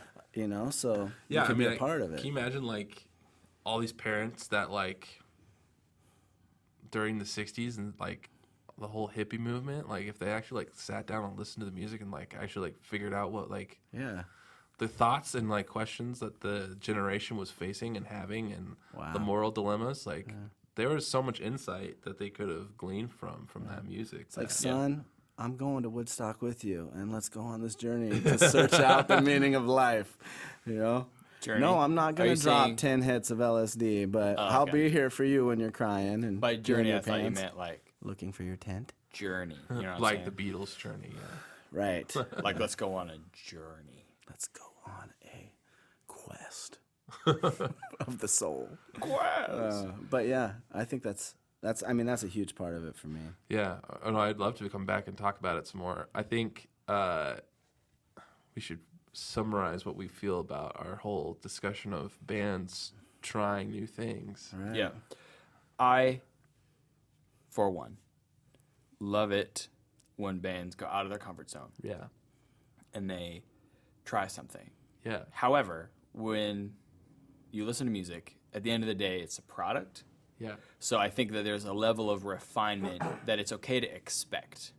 So you can be a part of it. Can you imagine, like, all these parents that, like, during the 60s and, like, the whole hippie movement, like, if they actually, like, sat down and listened to the music and, like, actually, like, figured out what, like, the thoughts and, like, questions that the generation was facing and having and the moral dilemmas, like, there was so much insight that they could have gleaned from that music. It's like, son, I'm going to Woodstock with you, and let's go on this journey to search out the meaning of life, Journey. No, I'm not going Are to you drop saying- 10 hits of LSD, but I'll be here for you when you're crying. And By journey, your I thought you pants. meant, like, Looking for your tent? journey. You know what Like I'm the Beatles' journey, Right. saying? Like, let's go on a journey. Let's go on a quest of the soul. But yeah, I think that's a huge part of it for me. Yeah. No, I'd love to come back and talk about it some more. I think we should summarize what we feel about our whole discussion of bands trying new things. Right. Yeah. I, for one, love it when bands go out of their comfort zone Yeah. and they try something. Yeah. However, when you listen to music, at the end of the day, it's a product. Yeah. So I think that there's a level of refinement that it's okay to expect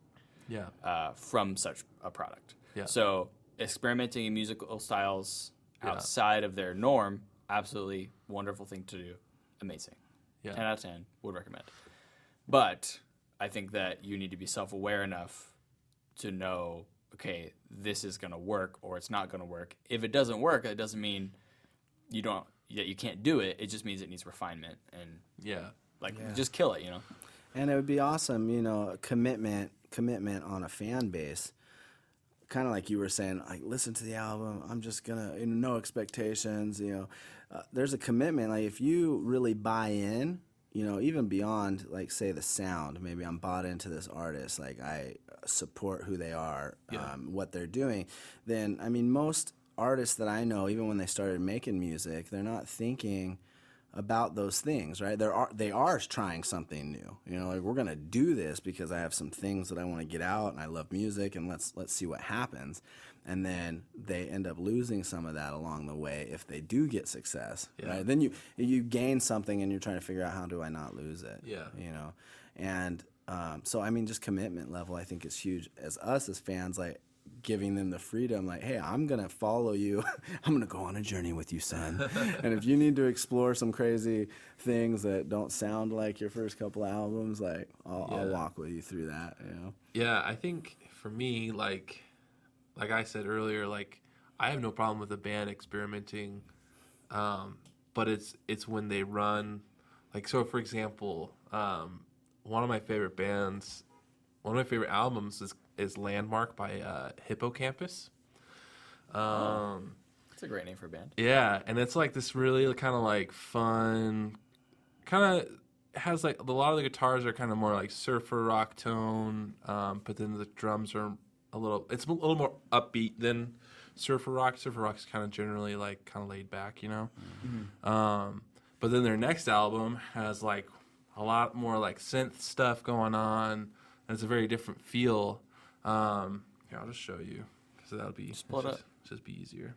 Yeah. from such a product. Yeah. So experimenting in musical styles outside of their norm, absolutely wonderful thing to do. Amazing. Yeah. 10 out of 10, would recommend. But I think that you need to be self-aware enough to know, okay, this is going to work or it's not going to work. If it doesn't work, it doesn't mean that you can't do it. It just means it needs refinement and just kill it, And it would be awesome, commitment on a fan base. Kind of like you were saying, like, listen to the album. I'm just gonna, no expectations. There's a commitment. Like, if you really buy in, even beyond, like, say, the sound. Maybe I'm bought into this artist. Like, I support who they are, what they're doing. Then, most artists that I know, even when they started making music, they're not thinking about those things, right? They are trying something new. Like, we're gonna do this because I have some things that I want to get out, and I love music, and let's see what happens. And then they end up losing some of that along the way if they do get success, right? Then you gain something, and you're trying to figure out, how do I not lose it? And so just commitment level, I think, is huge. As fans, like, giving them the freedom, like, hey, I'm going to follow you. I'm going to go on a journey with you, son. And if you need to explore some crazy things that don't sound like your first couple of albums, like, I'll walk with you through that, Yeah, I think for me, like I said earlier, like, I have no problem with a band experimenting, but it's when they run, like, so for example, one of my favorite albums is Landmark by Hippocampus. It's a great name for a band. Yeah, and it's like this really kind of like fun, kind of has like a lot of the guitars are kind of more like surfer rock tone, but then the drums are a little more upbeat than surfer rock. Surfer rock is kind of generally like kind of laid back, Mm-hmm. But then their next album has like a lot more like synth stuff going on, and it's a very different feel. Here, I'll just show you because that'll be just be easier.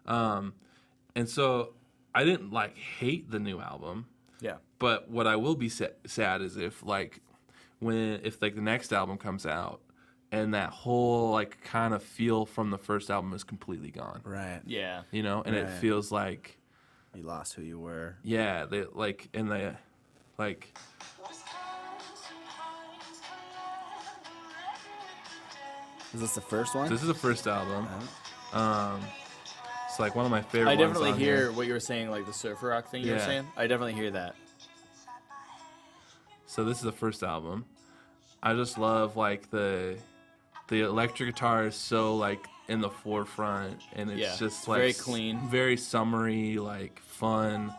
And so I didn't like hate the new album. Yeah. But what I will be sad is if the next album comes out and that whole like kind of feel from the first album is completely gone. Right. Yeah. You know, and it Right. feels like, You lost who you were. yeah, they like, and they like, Is this the first one? this is the first album. It's like one of my favorite I ones definitely on hear here. what you were saying, like the surfer rock thing you were Yeah. saying. I definitely hear that. So this is the first album. I just love like the electric guitar is so like in the forefront, and it's Yeah, just it's like very clean. very summery, like fun.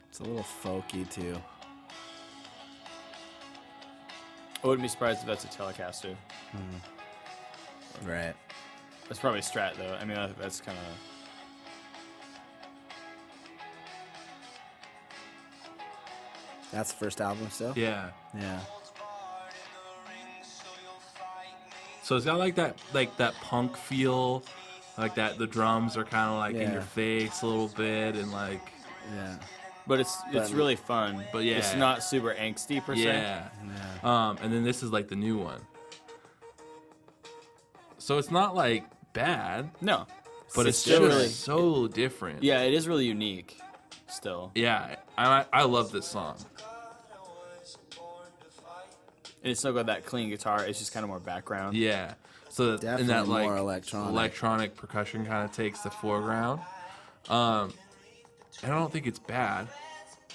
It's a little folky too. I wouldn't be surprised if that's a Telecaster. Right. That's probably a Strat though. I mean, that's kind of. That's the first album still? Yeah. Yeah. So it's got like that punk feel, like that the drums are kind of like in Yeah. your face a little bit, and like Yeah. But it's But- really fun. But yeah. it's not super angsty per se. yeah. Yeah. And then this is like the new one. So it's not like bad, No, but it's still just really. so different. Yeah, it is really unique. Still, Yeah, I love this song. and it's still got that clean guitar. It's just kind of more background. Yeah. So that, and that Definitely like more electronic. electronic percussion kind of takes the foreground. I don't think it's bad.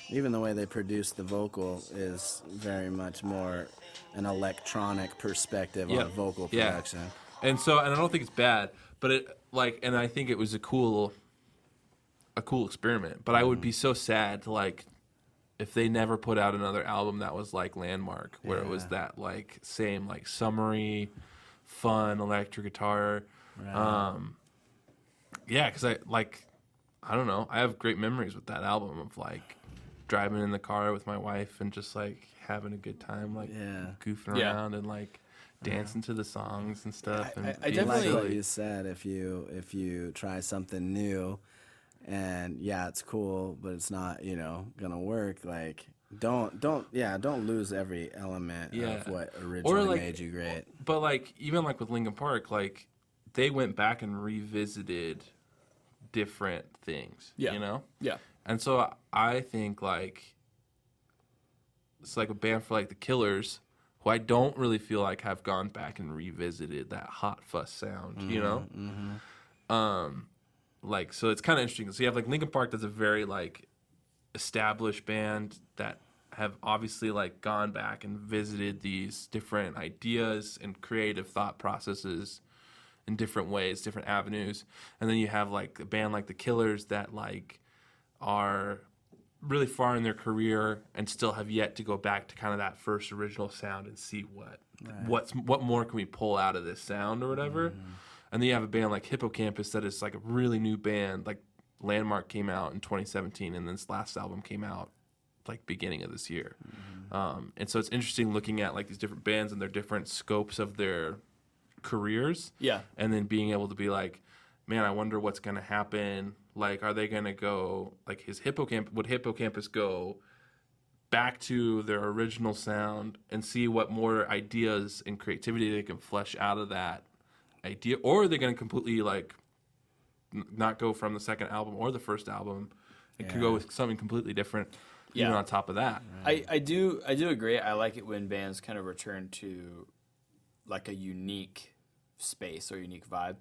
Even the way they produce the vocal is very much more an electronic perspective Yeah. on vocal Yeah. production. And I don't think it's bad, but it like, and I think it was a cool experiment. But I would be so sad to like if they never put out another album that was like Landmark, where it was Yeah. that like same like summery, fun electric guitar. Right. Yeah, because I don't know, I have great memories with that album of like driving in the car with my wife and just like having a good time, like Yeah. goofing Yeah. around and like dancing to the songs and stuff. And I being definitely- Like what silly. you said, if you try something new, and yeah, it's cool, but it's not gonna work. Like don't lose every element Yeah. of what originally like- made you great. But like even like with Linkin Park, like they went back and revisited different things. Yeah. You know? Yeah. And so I think like it's like a band for like the Killers, who I don't really feel like have gone back and revisited that Hot Fuss sound, you know? Like, so it's kind of interesting. So you have like Linkin Park that's a very like established band that have obviously like gone back and visited these different ideas and creative thought processes in different ways, different avenues. And then you have like a band like the Killers that like are really far in their career and still have yet to go back to kind of that first original sound and see what more can we pull out of this sound or whatever. And then you have a band like Hippocampus that is like a really new band. Like Landmark came out in 2017, and then this last album came out like beginning of this year. And so it's interesting looking at like these different bands and their different scopes of their careers. Yeah. And then being able to be like, man, I wonder what's going to happen. Like, are they going to go, like, would Hippocampus go back to their original sound and see what more ideas and creativity they can flesh out of that idea? Or are they going to completely, like, not go from the second album or the first album and could go with something completely different even Yeah. on top of that? I do agree. I like it when bands kind of return to like a unique space or unique vibe.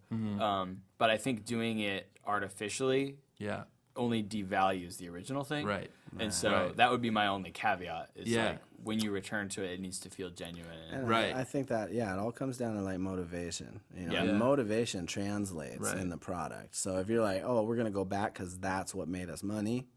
But I think doing it artificially Yeah. only devalues the original thing. Right. And so Right. that would be my only caveat. Is Yeah. like when you return to it, it needs to feel genuine. And Right. I think that it all comes down to like motivation. Yeah. And motivation translates Right. in the product. So if you're like, oh, we're gonna go back because that's what made us money,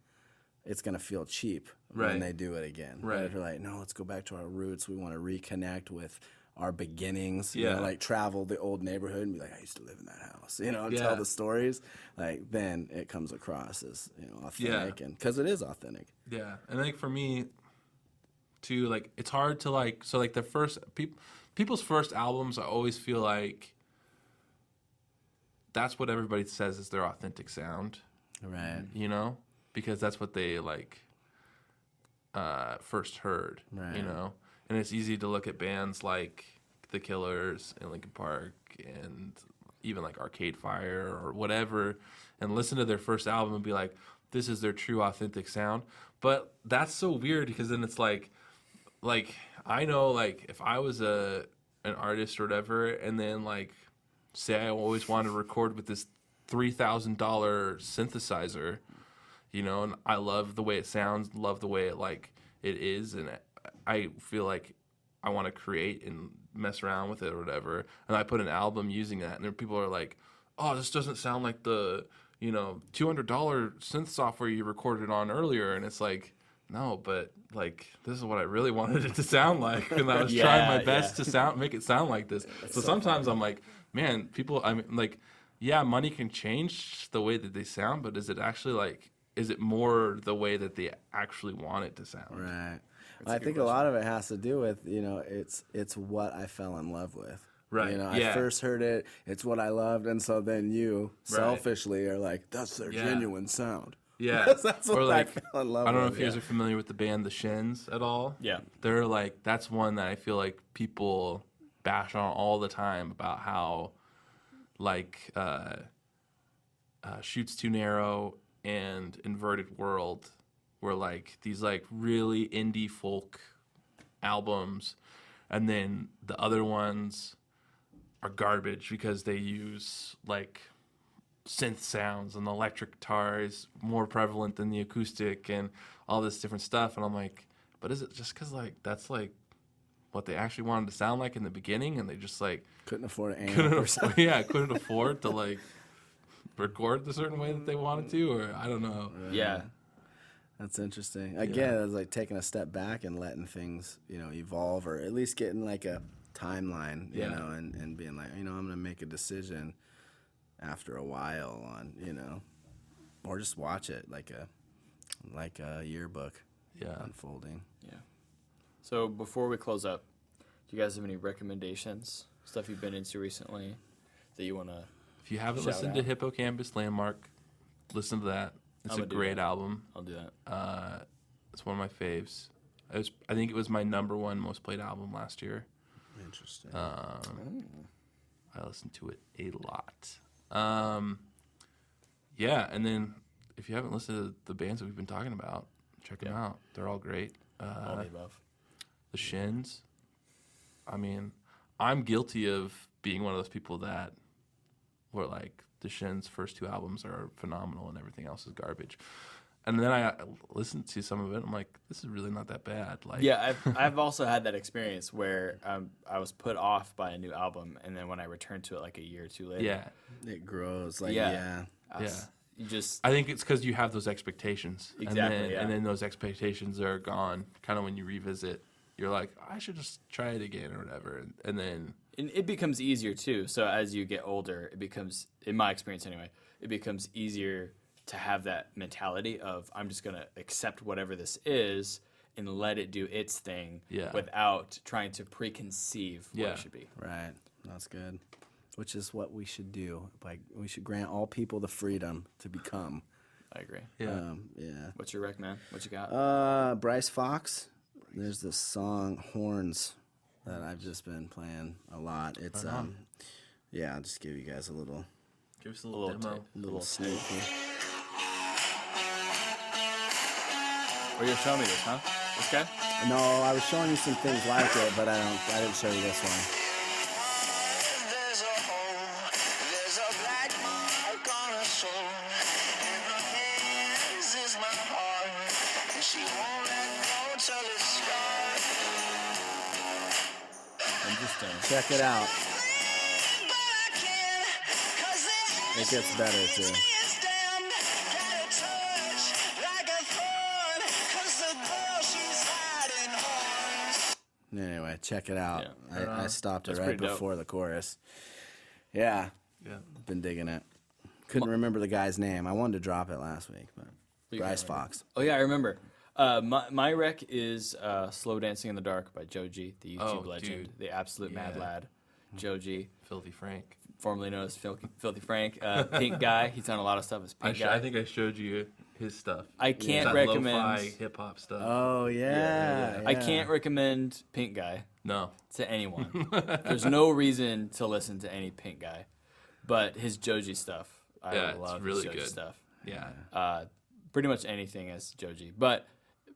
it's gonna feel cheap Right. when they do it again. But Right. if you're like, no, let's go back to our roots. We want to reconnect with our beginnings. Yeah. Like travel the old neighborhood and be like, I used to live in that house. And Yeah. tell the stories. Like then it comes across as authentic, and because it is authentic. Yeah, and I think for me, too, like it's hard to like. So like the first people's first albums, I always feel like that's what everybody says is their authentic sound. Right. You know, because that's what they like first heard. Right. You know, and it's easy to look at bands like The Killers and Linkin Park and even like Arcade Fire or whatever, and listen to their first album and be like, this is their true authentic sound. But that's so weird because then it's like I know, like, if I was an artist or whatever, and then like say I always wanted to record with this $3,000 synthesizer, you know, and I love the way it sounds, love the way it is, and I feel like I want to create and mess around with it or whatever, and I put an album using that, and then people are like, oh, this doesn't sound like the, you know, $200 synth software you recorded on earlier, and it's like, no, but like this is what I really wanted it to sound like, and I was trying my best to make it sound like this. So sometimes I'm like, man, people, I mean, like, yeah, money can change the way that they sound, but is it actually like, is it more the way that they actually want it to sound? Right. I think a lot of it has to do with, you know, it's what I fell in love with. Right. You know, I first heard it, it's what I loved, and so then you selfishly are like, that's their genuine sound. Yeah. That's what I fell in love with. I don't know if you guys are familiar with the band The Shins at all. Yeah. They're like, that's one that I feel like people bash on all the time about how, like, Shoots Too Narrow and Inverted World were like these like really indie folk albums, and then the other ones are garbage because they use like synth sounds, and the electric guitar is more prevalent than the acoustic and all this different stuff. And I'm like, but is it just because like that's like what they actually wanted to sound like in the beginning, and they just like couldn't afford an amp or something? couldn't afford to like record the certain way that they wanted to, or I don't know. Yeah. That's interesting. Again, it's like taking a step back and letting things, you know, evolve, or at least getting like a timeline, you know, and being like, you know, I'm going to make a decision after a while on, you know, or just watch it like a yearbook unfolding. Yeah. So before we close up, do you guys have any recommendations, stuff you've been into recently that you want to? If you haven't listened to Hippocampus Landmark, listen to that. It's a great album. I'll do that. It's one of my faves. I think it was my #1 most played album last year. Interesting. I listened to it a lot. Yeah, and then if you haven't listened to the bands that we've been talking about, check them out. They're all great. All the above. The Shins. I mean, I'm guilty of being one of those people that were like, the Shins' first 2 albums are phenomenal and everything else is garbage. And then I listened to some of it. I'm like, this is really not that bad. Like, yeah, I've also had that experience where I was put off by a new album, and then when I returned to it like a year or two later, it grows. Like, you just. I think it's because you have those expectations, Exactly. and then those expectations are gone. Kind of when you revisit, you're like, I should just try it again or whatever, and then. And it becomes easier too. So as you get older, it becomes, in my experience anyway, it becomes easier to have that mentality of, I'm just gonna accept whatever this is and let it do its thing without trying to preconceive what it should be. Right. That's good. Which is what we should do. Like, we should grant all people the freedom to become. I agree. Yeah. What's your rec, man? What you got? Bryce Fox. There's this song Horns that I've just been playing a lot. It's I'll just give you guys a little. Give us a little demo. Little sneak. Or you're showing me this, huh? This guy? No, I was showing you some things like it, but I didn't show you this one. There's a hole, there's a black mark on her soul. In her hands is my heart, and she won't let go till it's scarred. Interesting. Check it out. It gets better too. Anyway, check it out. I stopped it right before the chorus. Yeah. Been digging it. Couldn't remember the guy's name. I wanted to drop it last week, but Bryce Fox. Oh yeah, I remember. My rec is "Slow Dancing in the Dark" by Joe G, the YouTube legend, the absolute mad lad. Joe G, Filthy Frank, formerly known as Filthy Frank, Pink Guy. He's done a lot of stuff as Pink Guy. I think I showed you his stuff. I can't That recommend. lo-fi hip hop stuff. Oh yeah. I can't recommend Pink Guy No. to anyone. There's no reason to listen to any Pink Guy, but his Joji stuff, I Yeah, love it's really his Joji good. stuff. Yeah. Pretty much anything is Joji, but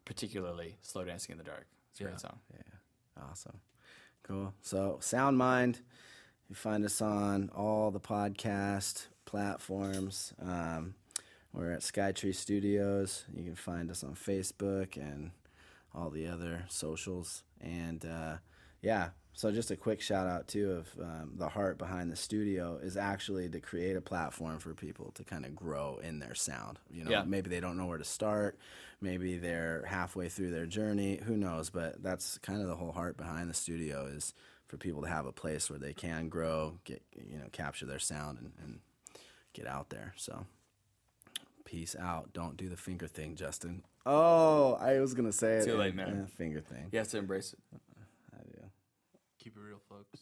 particularly "Slow Dancing in the Dark." It's a great song. Awesome. Cool. So Sound Mind, you find us on all the podcast platforms. We're at Skytree Studios. You can find us on Facebook and all the other socials. And so just a quick shout out too of the heart behind the studio is actually to create a platform for people to kind of grow in their sound. Maybe they don't know where to start. Maybe they're halfway through their journey. Who knows? But that's kind of the whole heart behind the studio is for people to have a place where they can grow, capture their sound and get out there. So peace out. Don't do the finger thing, Justin. Oh, I was going to say it. Too late, man. Finger thing. You have to embrace it. I do. Keep it real, folks.